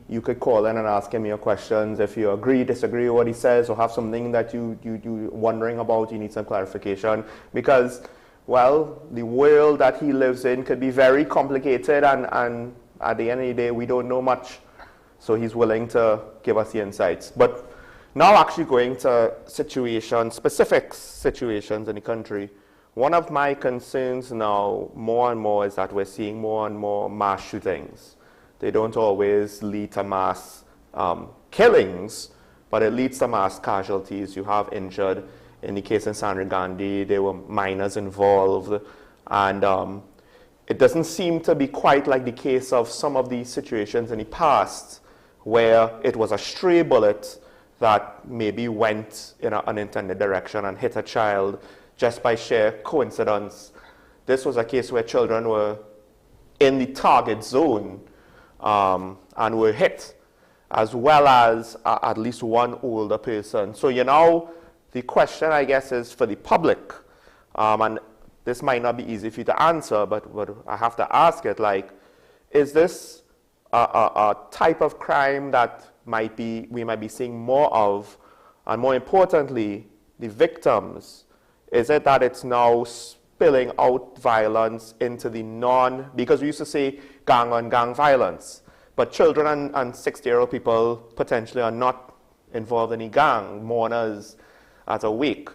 you could call in and ask him your questions. If you agree, disagree with what he says, or have something that you wondering about, you need some clarification. Because, well, the world that he lives in could be very complicated, and at the end of the day, we don't know much. So he's willing to give us the insights. But now actually going to specific situations in the country, one of my concerns now more and more is that we're seeing more and more mass shootings. They don't always lead to mass killings, but it leads to mass casualties. You have injured. In the case in Sandra Gandhi, there were minors involved. And it doesn't seem to be quite like the case of some of these situations in the past where it was a stray bullet that maybe went in an unintended direction and hit a child just by sheer coincidence. This was a case where children were in the target zone and were hit, as well as at least one older person. So, you know, the question, I guess, is for the public, and this might not be easy for you to answer, but I have to ask it, like, is this a type of crime that we might be seeing more of? And more importantly, the victims, is it that it's now spilling out violence into the because we used to say gang on gang violence, but children and 60-year-old people potentially are not involved in a gang, mourners at a wake.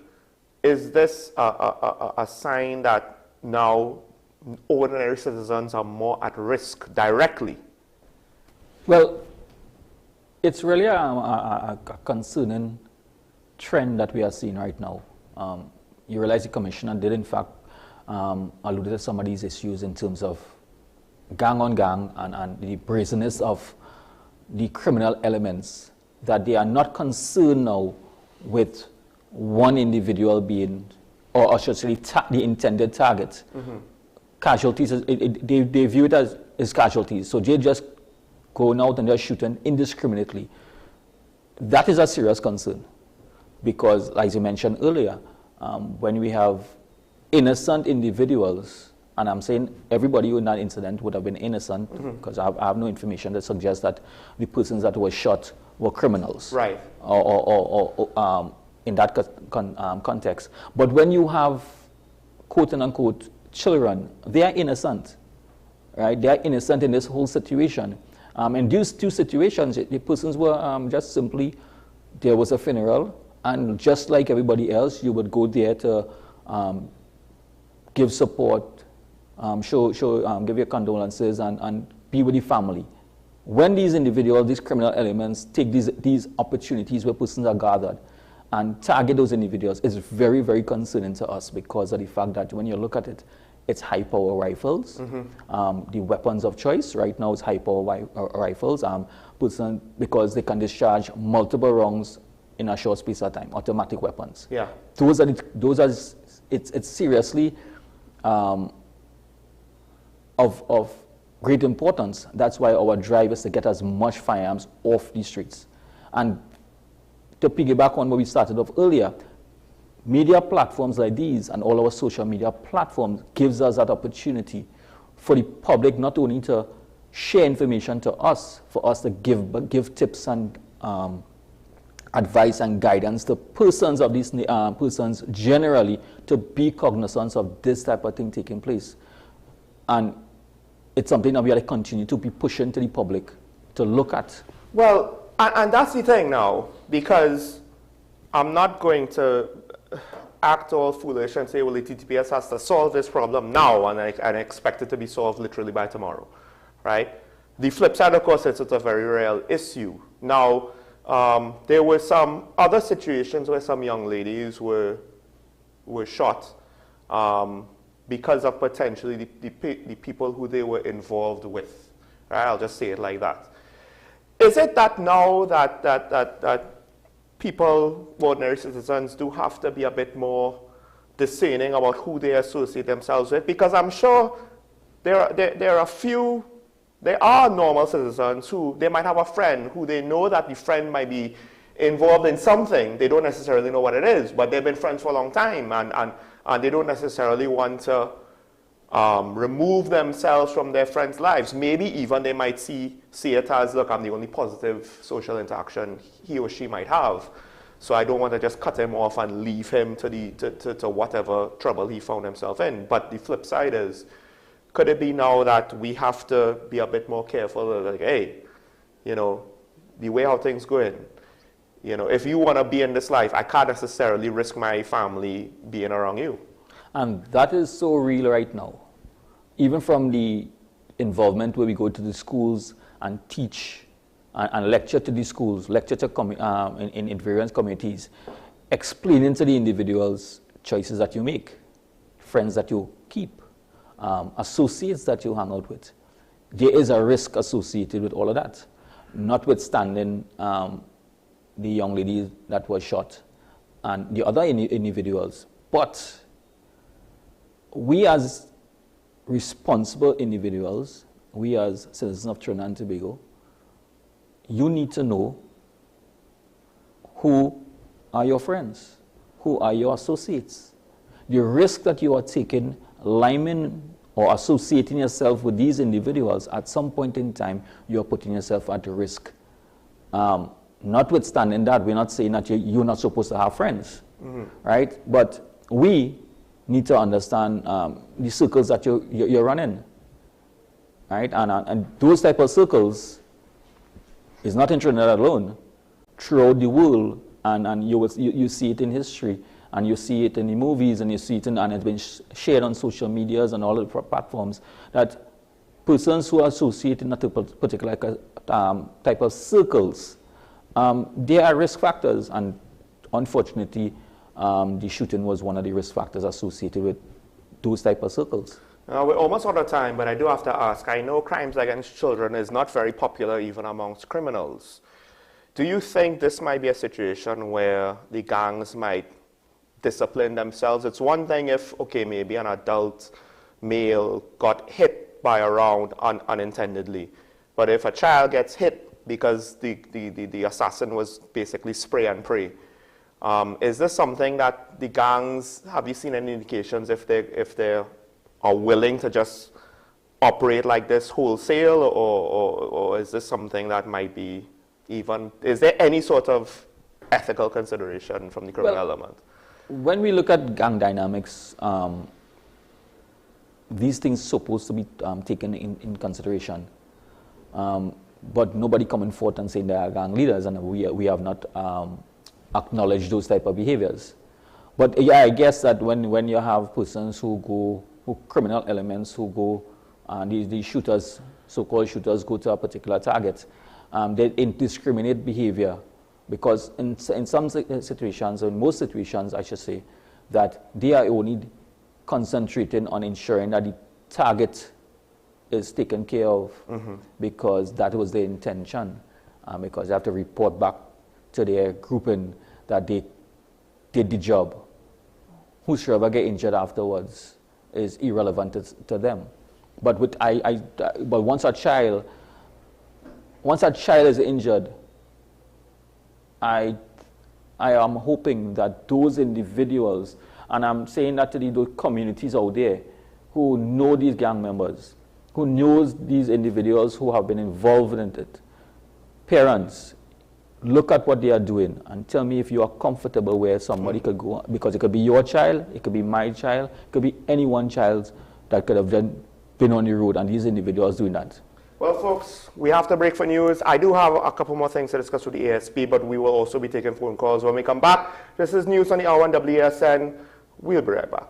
Is this a sign that now ordinary citizens are more at risk directly? Well, it's really a concerning trend that we are seeing right now. You realize the commissioner did in fact allude to some of these issues in terms of gang on gang and the brazenness of the criminal elements, that they are not concerned now with one individual being, or I should say the intended target. Casualties, they view it as casualties. So they're just going out and they're shooting indiscriminately. That is a serious concern because, as you mentioned earlier, when we have innocent individuals, and I'm saying everybody in that incident would have been innocent because I have no information that suggests that the persons that were shot were criminals. Right. Or in that context. But when you have quote unquote children, they are innocent, right? They are innocent in this whole situation. In these two situations, the persons were just simply, there was a funeral, and just like everybody else, you would go there to give support, give your condolences, and be with the family. When these individuals, these criminal elements, take these opportunities where persons are gathered and target those individuals, it's very, very concerning to us because of the fact that when you look at it, it's high-power rifles. The weapons of choice right now is high-power rifles, because they can discharge multiple rounds in a short space of time. Automatic weapons. Yeah. It's seriously of great importance. That's why our drive is to get as much firearms off the streets. And to piggyback on what we started off earlier, media platforms like these and all our social media platforms gives us that opportunity for the public not only to share information to us, for us to give tips and advice and guidance to persons of these persons generally to be cognizant of this type of thing taking place. And it's something that we have to continue to be pushing to the public to look at. Well, and that's the thing now, because I'm not going to act all foolish and say, well, the TTPS has to solve this problem now and expect it to be solved literally by tomorrow, right? The flip side, of course, is it's a very real issue. Now, there were some other situations where some young ladies were shot because of potentially the people who they were involved with. Right? I'll just say it like that. Is it that now that people, ordinary citizens, do have to be a bit more discerning about who they associate themselves with? Because I'm sure there are normal citizens who, they might have a friend who they know that the friend might be involved in something. They don't necessarily know what it is, but they've been friends for a long time, and they don't necessarily want to remove themselves from their friends' lives. Maybe even they might see it as, look, I'm the only positive social interaction he or she might have, so I don't want to just cut him off and leave him to whatever trouble he found himself in. But the flip side is, could it be now that we have to be a bit more careful, like, hey, the way how things going, if you want to be in this life, I can't necessarily risk my family being around you. And that is so real right now. Even from the involvement where we go to the schools and teach and lecture to the schools, lecture to in various communities, explaining to the individuals choices that you make, friends that you keep, associates that you hang out with. There is a risk associated with all of that, notwithstanding the young lady that was shot and the other individuals. But we as responsible individuals, we as citizens of Trinidad and Tobago, you need to know who are your friends, who are your associates. The risk that you are taking, liming or associating yourself with these individuals, at some point in time, you're putting yourself at risk. Notwithstanding that, we're not saying that you're not supposed to have friends, right? But we need to understand the circles that you're running, right? And those type of circles is not in Trinidad alone. throughout the world, and you see it in history, and you see it in the movies, and you see it and it's been shared on social medias and all of the platforms, that persons who are associated in a particular type of circles, there are risk factors, and unfortunately, the shooting was one of the risk factors associated with those type of circles. We're almost out of time, but I do have to ask, I know crimes against children is not very popular even amongst criminals. Do you think this might be a situation where the gangs might discipline themselves? It's one thing if, okay, maybe an adult male got hit by a round unintendedly, but if a child gets hit because the assassin was basically spray and pray, is this something that the gangs, have you seen any indications if they are willing to just operate like this wholesale, or is this something that might be even, is there any sort of ethical consideration from the criminal element? When we look at gang dynamics, these things are supposed to be taken in consideration. But nobody coming forth and saying they are gang leaders, and we have not acknowledged those type of behaviors. But yeah, I guess that when you have persons who criminal elements who go, these shooters, so-called shooters, go to a particular target, they indiscriminate behavior, because in some situations, in most situations, I should say, that they are only concentrating on ensuring that the target is taken care of, because that was their intention, because they have to report back to their grouping that they did the job. Whosoever get injured afterwards is irrelevant to them. But but once a child is injured, I am hoping that those individuals, and I'm saying that to those communities out there who know these gang members, who knows these individuals who have been involved in it, parents, look at what they are doing and tell me if you are comfortable where somebody could go, because it could be your child, it could be my child, it could be anyone's child that could have been on the road, and these individuals doing that. Well, folks, we have to break for news. I do have a couple more things to discuss with the ASP, but we will also be taking phone calls when we come back. This is News on the Hour on WESN. We'll be right back.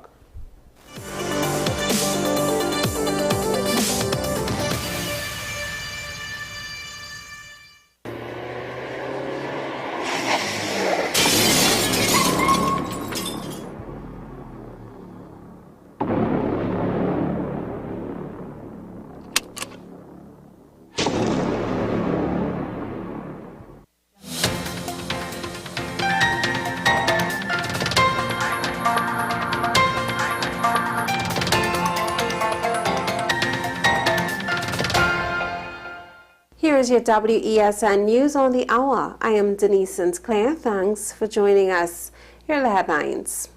Here's your WESN News on the Hour. I am Denise St. Clair. Thanks for joining us. Here are the headlines.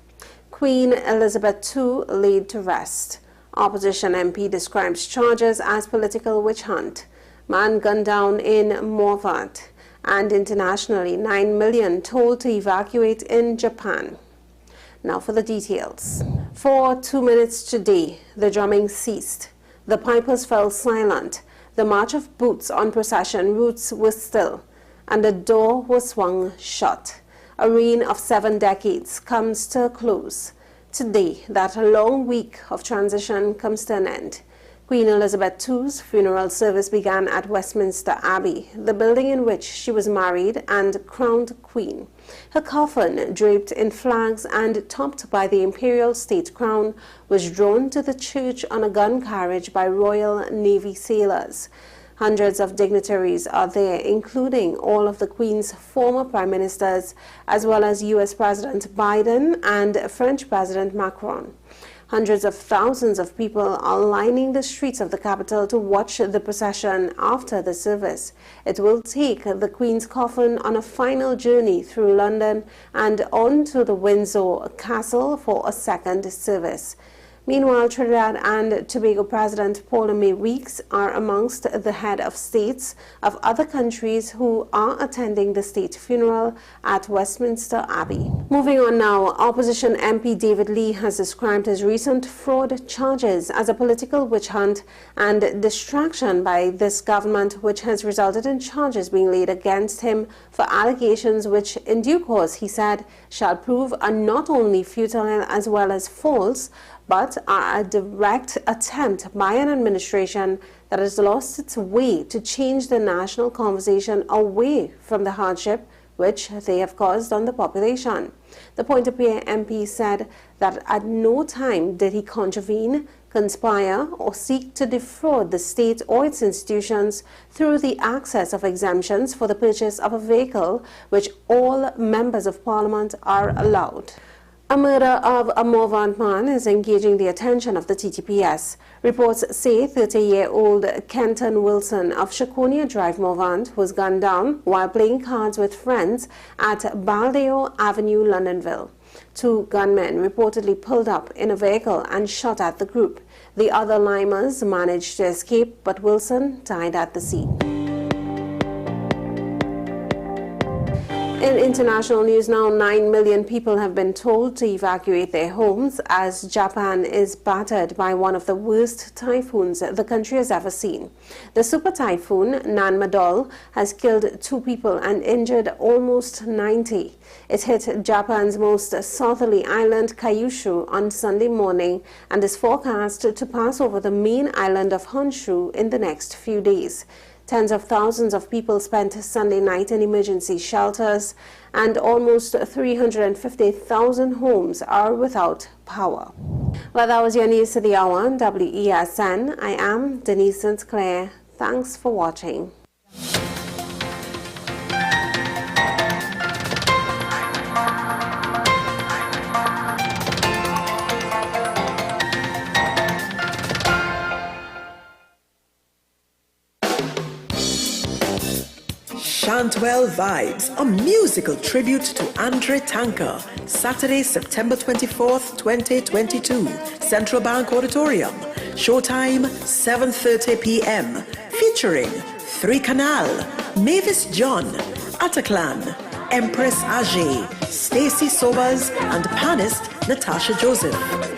Queen Elizabeth II laid to rest. Opposition MP describes charges as political witch hunt. Man gunned down in Morvat. And internationally, 9 million told to evacuate in Japan. Now for the details. For 2 minutes today, the drumming ceased. The pipers fell silent. The march of boots on procession routes was still, and the door was swung shut. A reign of 7 decades comes to a close. Today, that long week of transition comes to an end. Queen Elizabeth II's funeral service began at Westminster Abbey, the building in which she was married and crowned queen. Her coffin, draped in flags and topped by the imperial state crown, was drawn to the church on a gun carriage by Royal Navy sailors. Hundreds of dignitaries are there, including all of the Queen's former prime ministers, as well as U.S. President Biden and French President Macron. Hundreds of thousands of people are lining the streets of the capital to watch the procession after the service. It will take the Queen's coffin on a final journey through London and on to the Windsor Castle for a second service. Meanwhile, Trinidad and Tobago President Paula May Weeks are amongst the head of states of other countries who are attending the state funeral at Westminster Abbey. Moving on now, opposition MP David Lee has described his recent fraud charges as a political witch hunt and distraction by this government, which has resulted in charges being laid against him for allegations which, in due course, he said, shall prove are not only futile as well as false, but are a direct attempt by an administration that has lost its way to change the national conversation away from the hardship which they have caused on the population. The Point-A-Pierre MP said that at no time did he contravene, conspire, or seek to defraud the state or its institutions through the access of exemptions for the purchase of a vehicle which all members of Parliament are allowed. A murder of a Morvant man is engaging the attention of the TTPS. Reports say 30-year-old Kenton Wilson of Shakonia Drive, Morvant, was gunned down while playing cards with friends at Baldeo Avenue, Londonville. Two gunmen reportedly pulled up in a vehicle and shot at the group. The other limers managed to escape, but Wilson died at the scene. In international news now, 9 million people have been told to evacuate their homes as Japan is battered by one of the worst typhoons the country has ever seen. The super typhoon Nanmadol has killed 2 people and injured almost 90. It hit Japan's most southerly island, Kyushu, on Sunday morning and is forecast to pass over the main island of Honshu in the next few days. Tens of thousands of people spent Sunday night in emergency shelters, and almost 350,000 homes are without power. Well, that was your news to the hour on WESN. I am Denise St. Clair. Thanks for watching. Chantwell Vibes, a musical tribute to Andre Tanker, Saturday, September 24th, 2022, Central Bank Auditorium. Showtime, 7:30 p.m. Featuring 3 Canal, Mavis John, Ataclan, Empress Ajay, Stacy Sobers, and panist Natasha Joseph.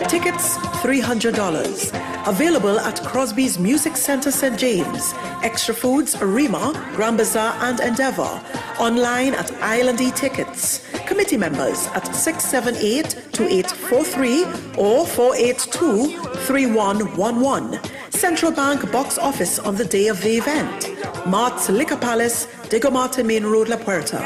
Tickets $300. Available at Crosby's Music Center, St. James. Extra Foods, Rima, Grand Bazaar, and Endeavour. Online at Island E-Tickets. Committee members at 678-2843 or 482-3111. Central Bank box office on the day of the event. Mart's Liquor Palace, Diego Martin Main Road, La Puerta.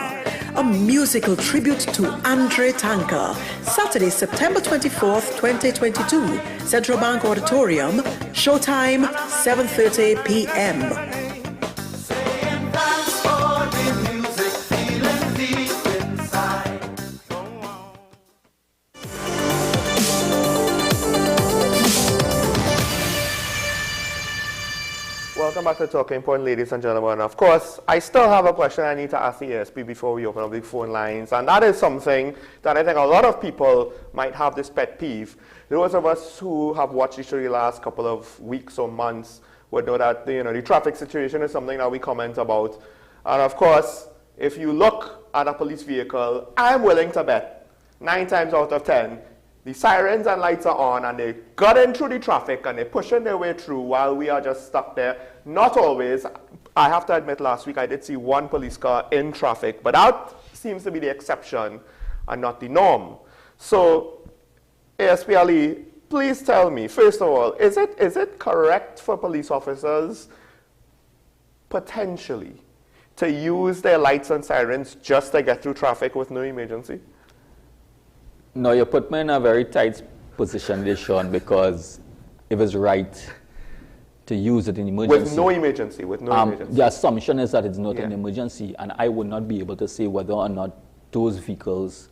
A musical tribute to Andre Tanker. Saturday, September 24th, 2022. Central Bank Auditorium. Showtime, 7:30 p.m. Welcome back to Talking Point, ladies and gentlemen. Of course, I still have a question I need to ask the ASP before we open up the phone lines, and that is something that I think a lot of people might have this pet peeve. Those of us who have watched the show the last couple of weeks or months would know that the traffic situation is something that we comment about. And of course, if you look at a police vehicle, I'm willing to bet 9 times out of 10, the sirens and lights are on and they got in through the traffic and they're pushing their way through while we are just stuck there. Not always. I have to admit, last week I did see one police car in traffic, but that seems to be the exception and not the norm. So, ASP Ali, please tell me, first of all, is it correct for police officers potentially to use their lights and sirens just to get through traffic with no emergency? No, you put me in a very tight position there, Sean, because it was right to use it in emergency. With no emergency, emergency. The assumption is that it's not an emergency, and I would not be able to say whether or not those vehicles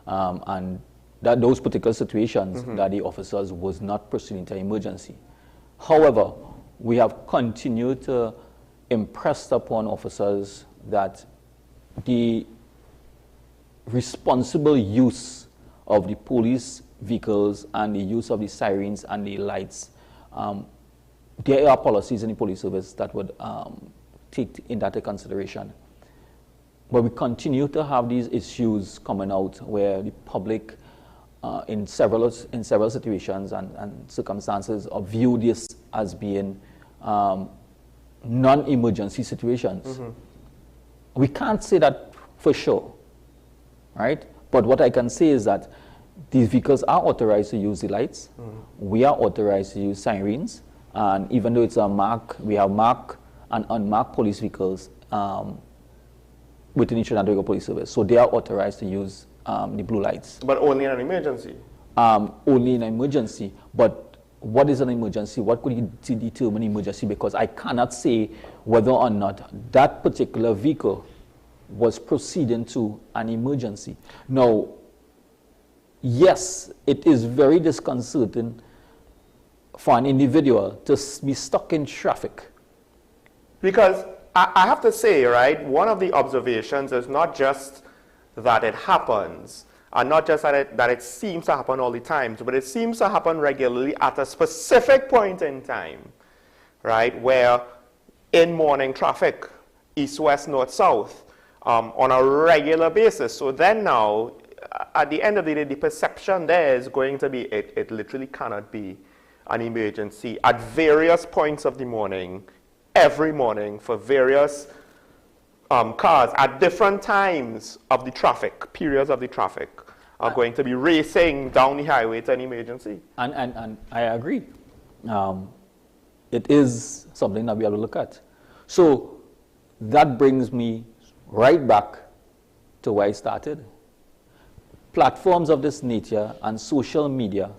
and that those particular situations that the officers was not proceeding to emergency. However, we have continued to impress upon officers that the responsible use of the police vehicles and the use of the sirens and the lights, there are policies in the police service that would take in that into consideration. But we continue to have these issues coming out where the public in several situations and circumstances view this as being non-emergency situations. Mm-hmm. We can't say that for sure, right? But what I can say is that these vehicles are authorized to use the lights. Mm-hmm. We are authorized to use sirens. And even though it's a marked, we have marked and unmarked police vehicles within the Trinidad and Tobago Police Service. So they are authorized to use the blue lights. But only in an emergency? Only in an emergency. But what is an emergency? What could you determine emergency? Because I cannot say whether or not that particular vehicle was proceeding to an emergency. Now, yes, it is very disconcerting for an individual to be stuck in traffic. Because I have to say, right, one of the observations is not just that it happens, and not just that it seems to happen all the time, but it seems to happen regularly at a specific point in time, right, where in morning traffic, east, west, north, south, on a regular basis. So then now, at the end of the day, the perception there is going to be it literally cannot be an emergency at various points of the morning, every morning, for various cars at different times of the traffic, periods of the traffic, are going to be racing down the highway to an emergency. And I agree. It is something that we have to look at. So that brings me right back to where I started. Platforms of this nature and social media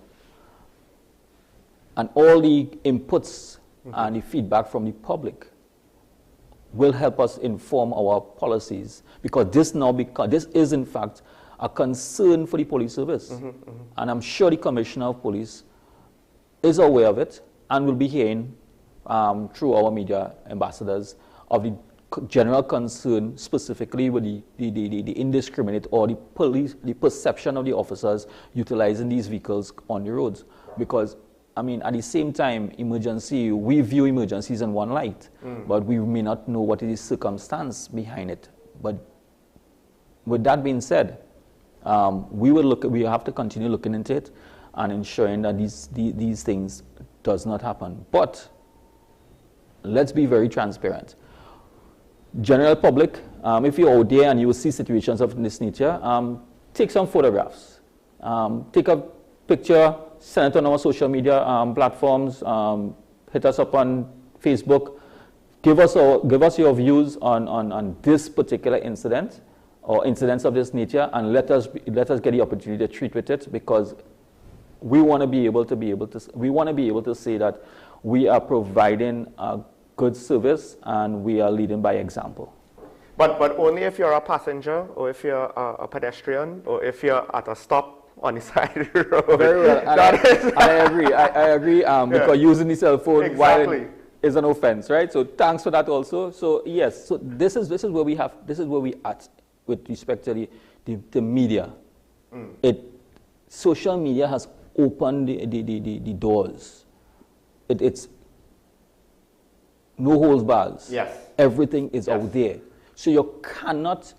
and all the inputs and the feedback from the public will help us inform our policies, because this is in fact a concern for the police service. And I'm sure the Commissioner of Police is aware of it and will be hearing through our media ambassadors of the general concern, specifically with the indiscriminate or the perception of the officers utilizing these vehicles on the roads. Because I mean, at the same time, we view emergencies in one light, but we may not know what is the circumstance behind it. But with that being said, we have to continue looking into it and ensuring that these things does not happen. But let's be very transparent. General public, if you're out there and you will see situations of this nature, take some photographs. Take a picture, send it on our social media platforms, hit us up on Facebook. Give us your views on this particular incident or incidents of this nature, and let us get the opportunity to treat with it, because we want to be able to say that we are providing a good service and we are leading by example. But only if you're a passenger, or if you're a pedestrian, or if you're at a stop on the side of the road. Very well. I agree. I agree. Because using the cell phone while is an offense, right? So thanks for that also. So yes. So this is where we at with respect to the media. Social media has opened the doors. It's no holds bars. Yes. Everything is out there. So you cannot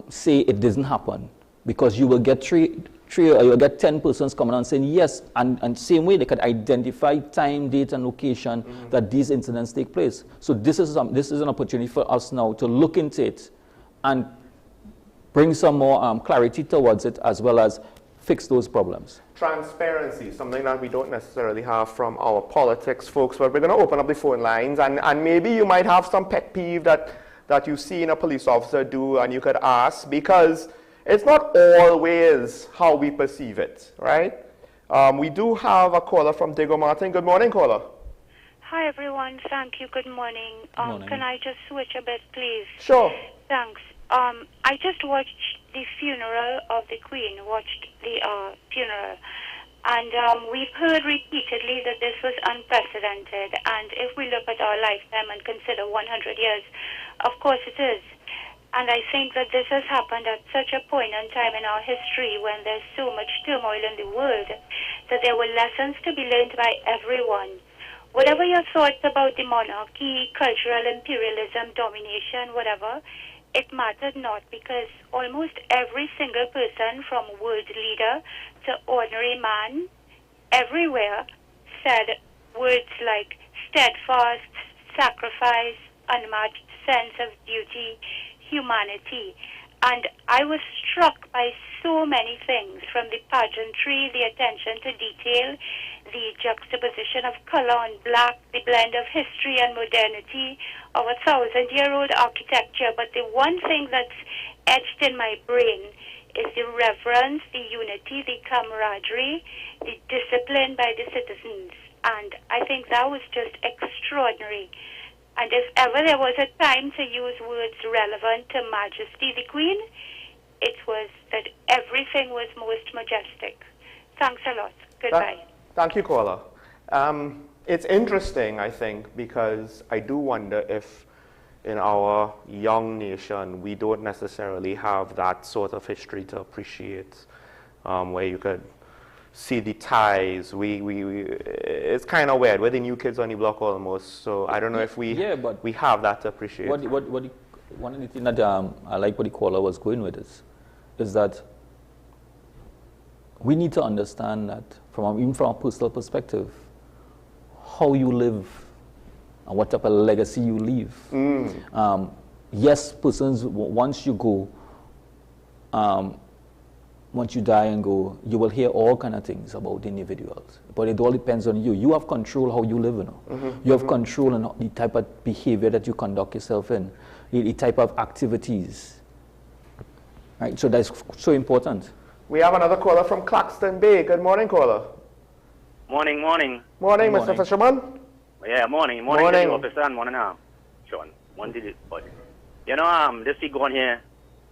say it doesn't happen, because you will get you'll get 10 persons coming on saying yes, and same way they can identify time, date, and location that these incidents take place. So this is an opportunity for us now to look into it and bring some more clarity towards it, as well as fix those problems. Transparency, something that we don't necessarily have from our politics folks, but we're going to open up the phone lines, and maybe you might have some pet peeve that you see in a police officer do, and you could ask, because it's not always how we perceive it, right? We do have a caller from Diego Martin. Good morning, caller. Hi, everyone. Thank you. Good morning. Can I just switch a bit, please? Sure. Thanks. I just watched the funeral of the Queen, funeral. And we've heard repeatedly that this was unprecedented. And if we look at our lifetime and consider 100 years, of course it is. And I think that this has happened at such a point in time in our history when there's so much turmoil in the world that there were lessons to be learned by everyone. Whatever your thoughts about the monarchy, cultural imperialism, domination, whatever, it mattered not, because almost every single person from world leader to ordinary man everywhere said words like steadfast, sacrifice, unmatched sense of duty, humanity. And I was struck by so many things, from the pageantry, the attention to detail, the juxtaposition of color on black, the blend of history and modernity of a 1,000-year-old architecture. But the one thing that's etched in my brain is the reverence, the unity, the camaraderie, the discipline by the citizens. And I think that was just extraordinary. And if ever there was a time to use words relevant to Majesty the Queen, it was that everything was most majestic. Thanks a lot. Goodbye. Thank you, caller. It's interesting, I think, because I do wonder if in our young nation we don't necessarily have that sort of history to appreciate, where you could see the ties. It's kind of weird. We're the new kids on the block almost. So I don't know if we have that to appreciate. One of the things that I like what the caller was going with is that we need to understand that even from a personal perspective, how you live and what type of legacy you leave. Yes, persons, once you go, once you die and go, you will hear all kind of things about individuals. But it all depends on you. You have control how you live, you know. You have control on the type of behavior that you conduct yourself in, the type of activities. Right? So that's so important. We have another caller from Claxton Bay. Good morning, caller. Morning, morning. Morning, Mr. Fisherman. Yeah, morning. Morning to the officer and morning now. Sean, one did it, but you know, this week going here,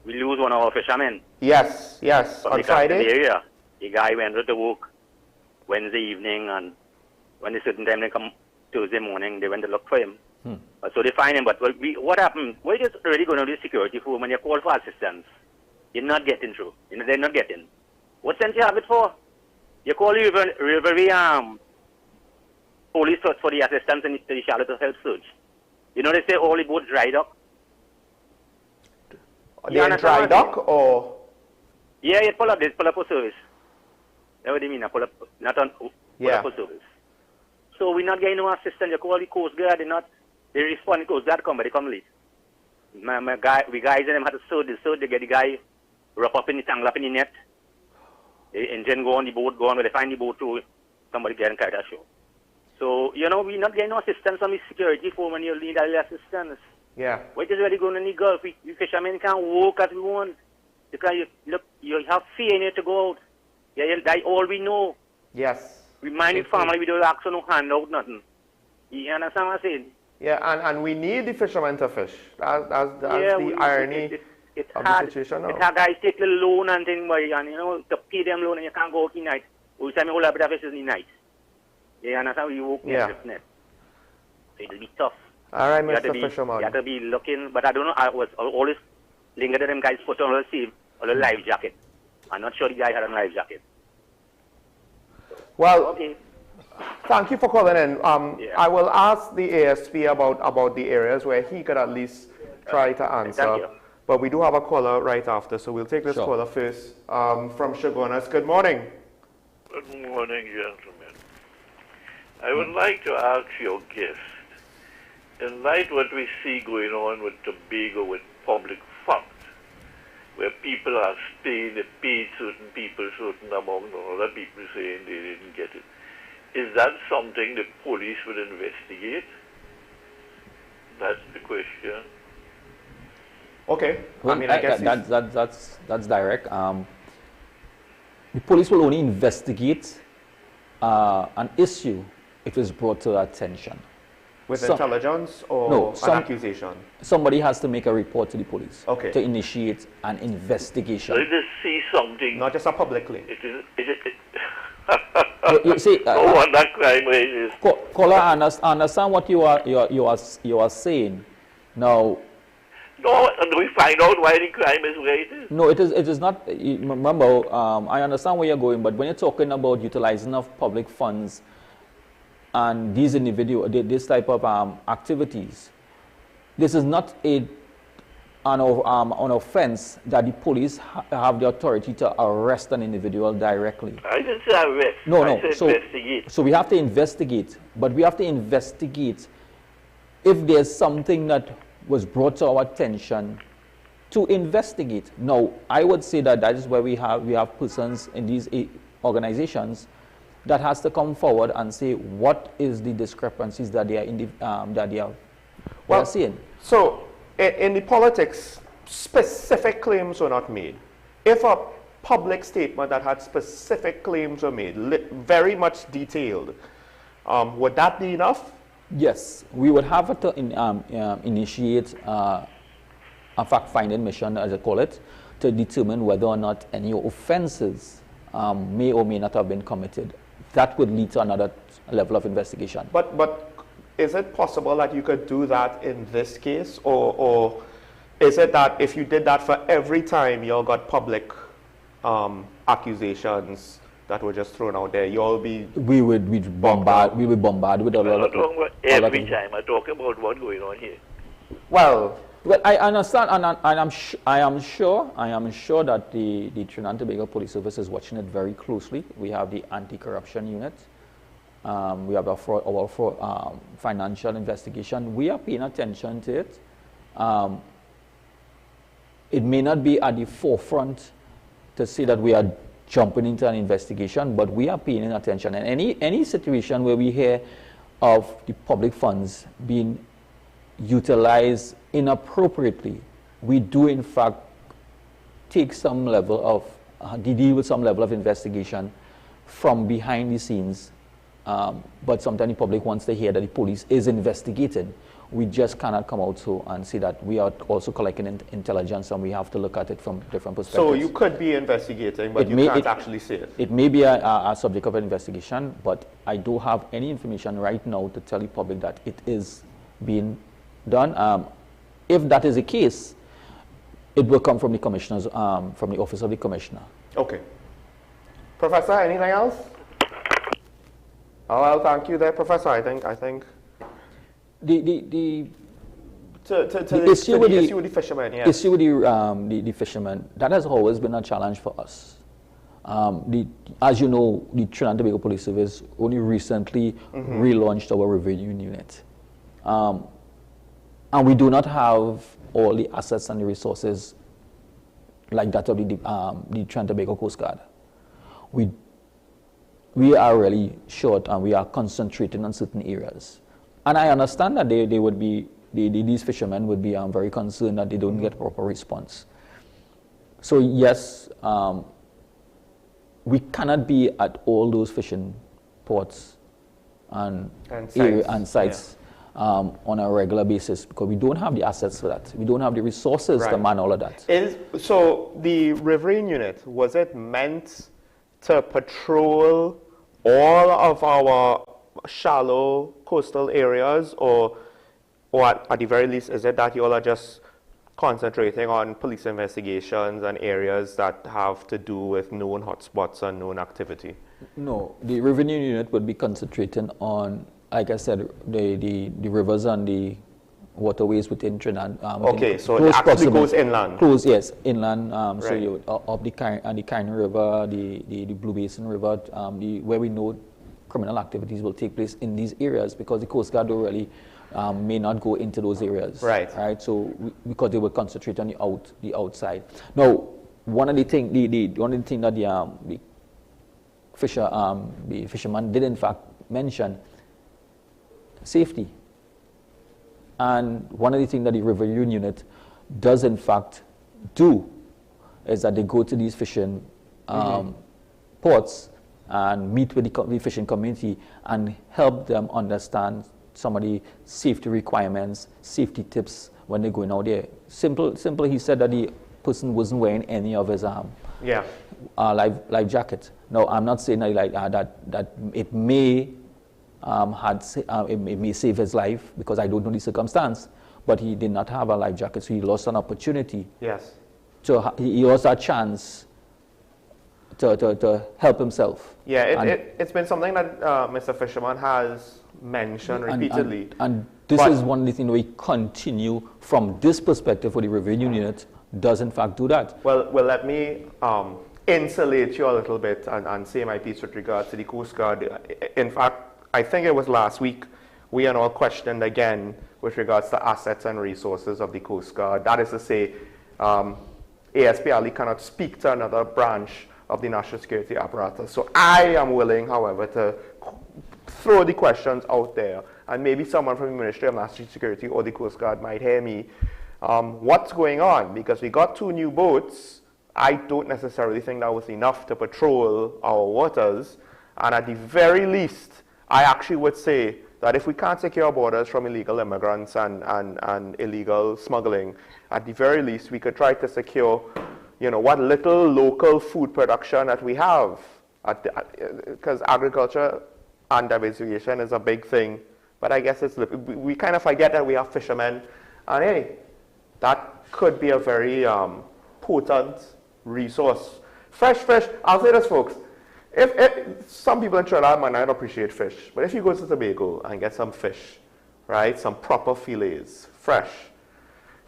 we lose one of our fishermen. Yes, on Friday. The area, the guy went to work Wednesday evening, and when they certain time they come Thursday morning, they went to look for him. So they find him, but what happened? We're just already going to the security firm and you call for assistance. You're not getting through. They're not getting. What sense you have it for? You call the river police for the assistance and the Charlotte to help search. You know, they say all the boats dried up. They're dried up or? Yeah, they pull up for service. That's what they mean, pull up for service. So we're not getting no assistance. You call the Coast Guard, they respond, the Coast Guard come, but they come late. We guys and them had to search, they get the guy wrap up in the tangle up in the net. The engine go on, the boat go on, when they find the boat too, somebody get and carry that show. So, you know, we're not getting no assistance from the security firm when you need that assistance. Yeah. We're just really going in the Gulf. We fishermen can't walk as we want. Because you have fear in it to go out. Yeah, that's all we know. Yes. We mind the family, we don't ask for no handout, nothing. You understand what I'm saying? Yeah, and we need the fishermen to fish. That's the irony of the situation now. It's hard, guys take the loan and things, but you know, to pay them loan and you can't go out in the night. We say, hold up with the fish in the night. You understand? You walk net. So it'll be tough. All right, Mr. Fisherman. You have to be looking, but I don't know, I was always linked to them guys put on a life jacket. I'm not sure the guy had a life jacket. Well, thank you for calling in. I will ask the ASP about the areas where he could at least try to answer. But we do have a caller right after, so we'll take this caller first from Chaguanas. Good morning. Good morning, gentlemen. I would like to ask your guest, in light what we see going on with Tobago with public funds, where people are staying, they paid certain people certain amount, and other people saying they didn't get it. Is that something the police would investigate? That's the question. Okay. Well, I guess that's direct. The police will only investigate an issue if it's brought to their attention. With intelligence or an accusation? Somebody has to make a report to the police to initiate an investigation. So you just see something. Not just a public link. You see, that crime rages. Caller, understand what you are saying. Now, No, and we find out why the crime is where it is. No, it is not. Remember, I understand where you're going, but when you're talking about utilizing of public funds and these this type of activities, this is not an offense that the police have the authority to arrest an individual directly. I didn't say arrest. No, I no. said investigate. So we have to investigate, but we have to investigate if there's something that was brought to our attention to investigate. Now, I would say that is where we have persons in these organizations that has to come forward and say what is the discrepancies that they are seeing. So, in the politics, specific claims were not made. If a public statement that had specific claims were made, very much detailed, would that be enough? Yes, we would have to initiate a fact-finding mission, as I call it, to determine whether or not any offenses may or may not have been committed. That would lead to another level of investigation. But is it possible that you could do that in this case, or is it that if you did that for every time you all got public accusations that were just thrown out there, you'll be... We would be bombarded with a lot of... I'm not talking about every time. I'm talking about what's going on here. Well, I understand, and I am sure that the Trinidad and Tobago Police Service is watching it very closely. We have the anti-corruption unit. We have our financial investigation. We are paying attention to it. It may not be at the forefront to say that we are jumping into an investigation, but we are paying attention. And any situation where we hear of the public funds being utilized inappropriately, we do in fact take some level of, deal with some level of investigation from behind the scenes. But sometimes the public wants to hear that the police is investigating. We just cannot come out and say that we are also collecting intelligence, and we have to look at it from different perspectives. So you could be investigating, but you can't actually say it. It may be a subject of an investigation, but I don't have any information right now to tell the public that it is being done. If that is the case, it will come from the commissioners, from the office of the commissioner. Okay. Professor, anything else? Oh, well, thank you there, Professor. I think the issue with the fishermen, yes. Issue with the fishermen, that has always been a challenge for us. As you know, the Trinidad and Tobago Police Service only recently relaunched our revenue unit. And we do not have all the assets and the resources like that of the Trinidad and Tobago Coast Guard. We are really short, and we are concentrating on certain areas. And I understand that they would be, these fishermen would be very concerned that they don't get proper response. So yes, we cannot be at all those fishing ports and sites on a regular basis, because we don't have the assets for that. We don't have the resources to man all of that. So the riverine unit, was it meant to patrol all of our shallow coastal areas, or at the very least, is it that you all are just concentrating on police investigations and areas that have to do with known hotspots and known activity? No, the revenue unit would be concentrating on, like I said, the rivers and the waterways within Trinidad. Okay, so it actually goes inland. Close, yes, inland. Right. So you up the Kyne River, the Blue Basin River, where we know criminal activities will take place in these areas, because the Coast Guard really may not go into those areas. Right. Right. So because they will concentrate on the outside. Now, one of the thing that the fisherman did in fact mention, safety. And one of the things that the revenue unit does in fact do is that they go to these fishing ports and meet with the fishing community and help them understand some of the safety requirements, safety tips when they're going out there. Simply, he said that the person wasn't wearing any of his life jacket. Now, I'm not saying that it may it may save his life, because I don't know the circumstance, but he did not have a life jacket, so he lost an opportunity. Yes. So he lost a chance to help himself. Yeah, it's been something that Mr. Fisherman has mentioned repeatedly. And this is one of the things we continue from this perspective for the revenue unit does in fact do that. Well, let me insulate you a little bit and say my piece with regards to the Coast Guard. In fact, I think it was last week, we are all questioned again with regards to assets and resources of the Coast Guard. That is to say, ASPLE cannot speak to another branch of the national security apparatus. So I am willing, however, to throw the questions out there, and maybe someone from the Ministry of National Security or the Coast Guard might hear me. What's going on? Because we got 2 new boats. I don't necessarily think that was enough to patrol our waters, and at the very least, I actually would say that if we can't secure borders from illegal immigrants and illegal smuggling, at the very least, we could try to secure, what little local food production that we have. Because agriculture and diversification is a big thing, but I guess we kind of forget that we have fishermen, and hey, that could be a very potent resource. Fresh fish, I'll say this, folks. If some people in Trinidad might not appreciate fish, but if you go to Tobago and get some fish, right, some proper fillets, fresh,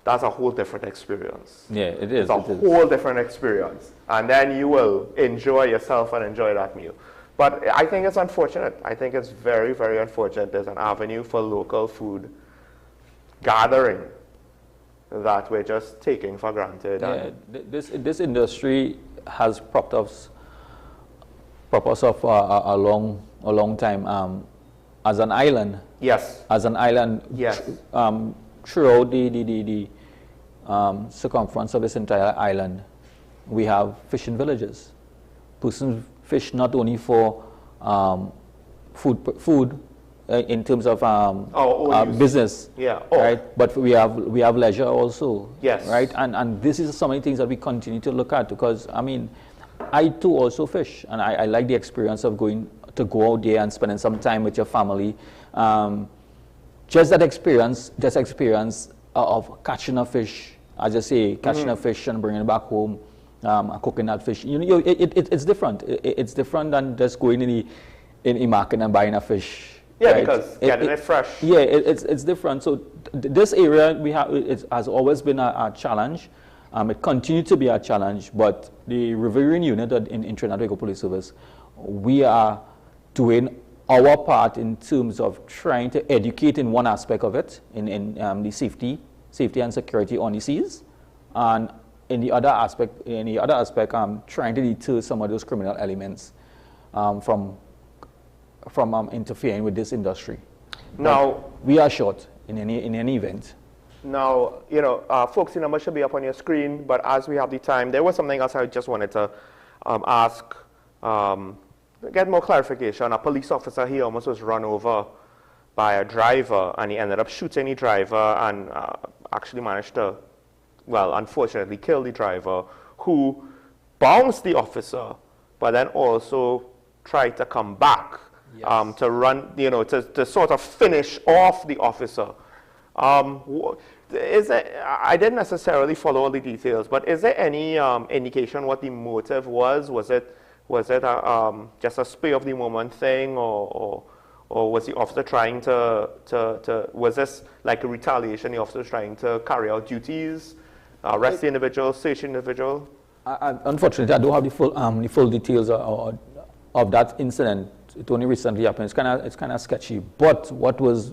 that's a whole different experience. Yeah, it is. It's a whole different experience. And then you will enjoy yourself and enjoy that meal. But I think it's unfortunate. I think it's very, very unfortunate. There's an avenue for local food gathering that we're just taking for granted. Yeah, this industry has propped us up a long time. As an island, yes. As an island, yes. Throughout the circumference of this entire island, we have fishing villages. Persons fish not only for food in terms of business, right? But we have leisure also, yes, right? And this is some of the things that we continue to look at, because I mean, I too also fish, and I like the experience of go out there and spending some time with your family. Just experience of catching a fish, as I say, catching a fish and bringing it back home, cooking that fish. It's different. It's different than just going in the market and buying a fish. Yeah, right? because getting it fresh. Yeah, it's different. So this area has always been a challenge. It continues to be a challenge, but the riverine unit in Trinidad and Tobago Police Service, we are doing our part in terms of trying to educate in one aspect of it, in the safety and security on the seas, and in the other aspect, trying to deter some of those criminal elements from interfering with this industry. Now, but we are short in any event. Now, folks, the number should be up on your screen, but as we have the time, there was something else I just wanted to ask, get more clarification. A police officer here almost was run over by a driver, and he ended up shooting the driver and actually managed to, well, unfortunately kill the driver, who bounced the officer, but then also tried to come back, yes, to run, to sort of finish off the officer. I didn't necessarily follow all the details, but is there any indication what the motive was? Was it just a spur of the moment thing, or was the officer trying to was this like a retaliation? The officer was trying to carry out duties, arrest the individual, search the individual? Unfortunately, I don't have the full details of that incident. It only recently happened. It's kind of sketchy. But what was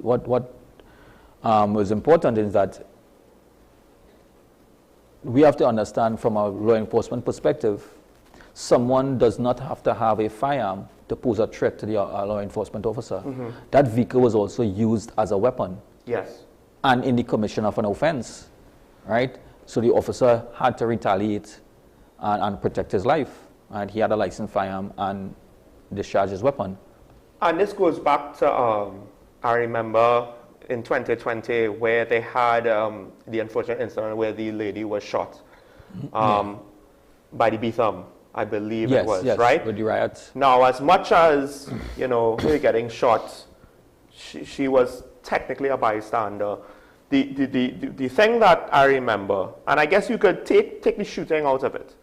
important is that we have to understand from a law enforcement perspective, someone does not have to have a firearm to pose a threat to the law enforcement officer. Mm-hmm. That vehicle was also used as a weapon. Yes. And in the commission of an offense, right? So the officer had to retaliate and protect his life. And he had a licensed firearm and discharged his weapon. And this goes back to, I remember in 2020 where they had the unfortunate incident where the lady was shot by the B-thumb, I believe it was, right? With the riots. Now, as much as, her getting shot, she was technically a bystander. the thing that I remember, and I guess you could take the shooting out of it.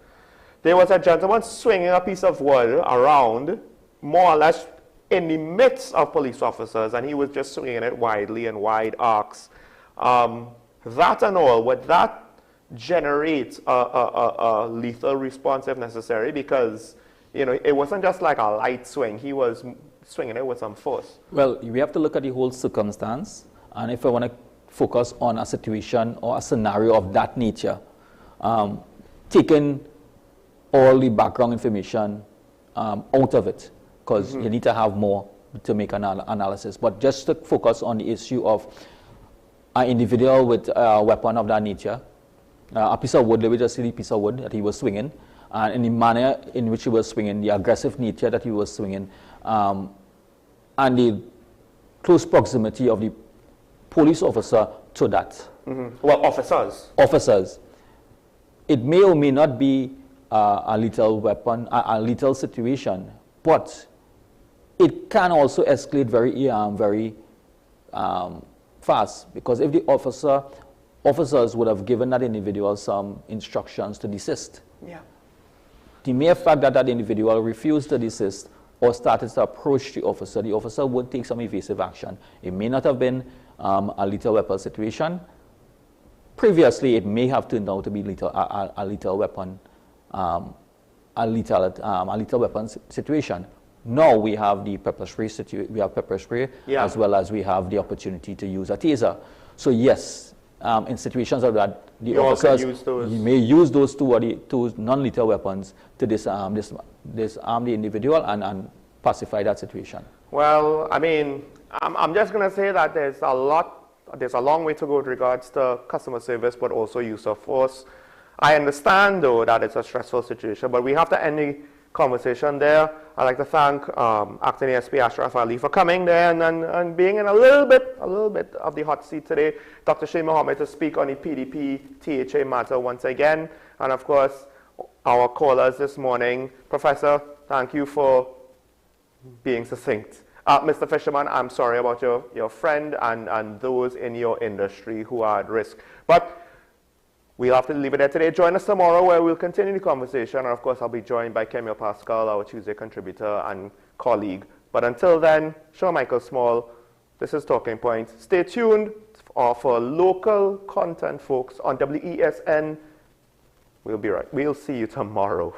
There was a gentleman swinging a piece of wood around, more or less in the midst of police officers, and he was just swinging it widely in wide arcs. That and all, would that generate a lethal response if necessary? Because, you know, it wasn't just like a light swing. He was swinging it with some force. Well, we have to look at the whole circumstance, and if I want to focus on a situation or a scenario of that nature, taking all the background information out of it, because you need to have more to make an analysis. But just to focus on the issue of an individual with a weapon of that nature, a piece of wood, let me just see the piece of wood that he was swinging, and in the manner in which he was swinging, the aggressive nature that he was swinging, and the close proximity of the police officer to that. Well, officers. Officers. It may or may not be a lethal weapon, a lethal situation, but it can also escalate very fast, because if the officers would have given that individual some instructions to desist, the mere fact that that individual refused to desist or started to approach the officer would take some evasive action. It may not have been a lethal weapon situation. Previously, it may have turned out to be a lethal weapon, a lethal weapon situation. Now we have the pepper spray as well as we have the opportunity to use a taser. So yes, in situations like that, the officers may use those two non-lethal weapons to disarm the individual and pacify that situation. Well, I mean, I'm just going to say that there's a long way to go with regards to customer service, but also use of force. I understand, though, that it's a stressful situation, but we have to end the conversation there. I'd like to thank Acting ASP Ashraf Ali for coming there and being in a little bit of the hot seat today. Dr. Shay Mohammed to speak on the PDP-THA matter once again. And of course, our callers this morning. Professor, thank you for being succinct. Mr. Fisherman, I'm sorry about your friend and those in your industry who are at risk. But we'll have to leave it there today. Join us tomorrow where we'll continue the conversation. And of course, I'll be joined by Kemio Pascal, our Tuesday contributor and colleague. But until then, Sean Michael Small, this is Talking Point. Stay tuned for local content, folks, on WESN. We'll be right. We'll see you tomorrow.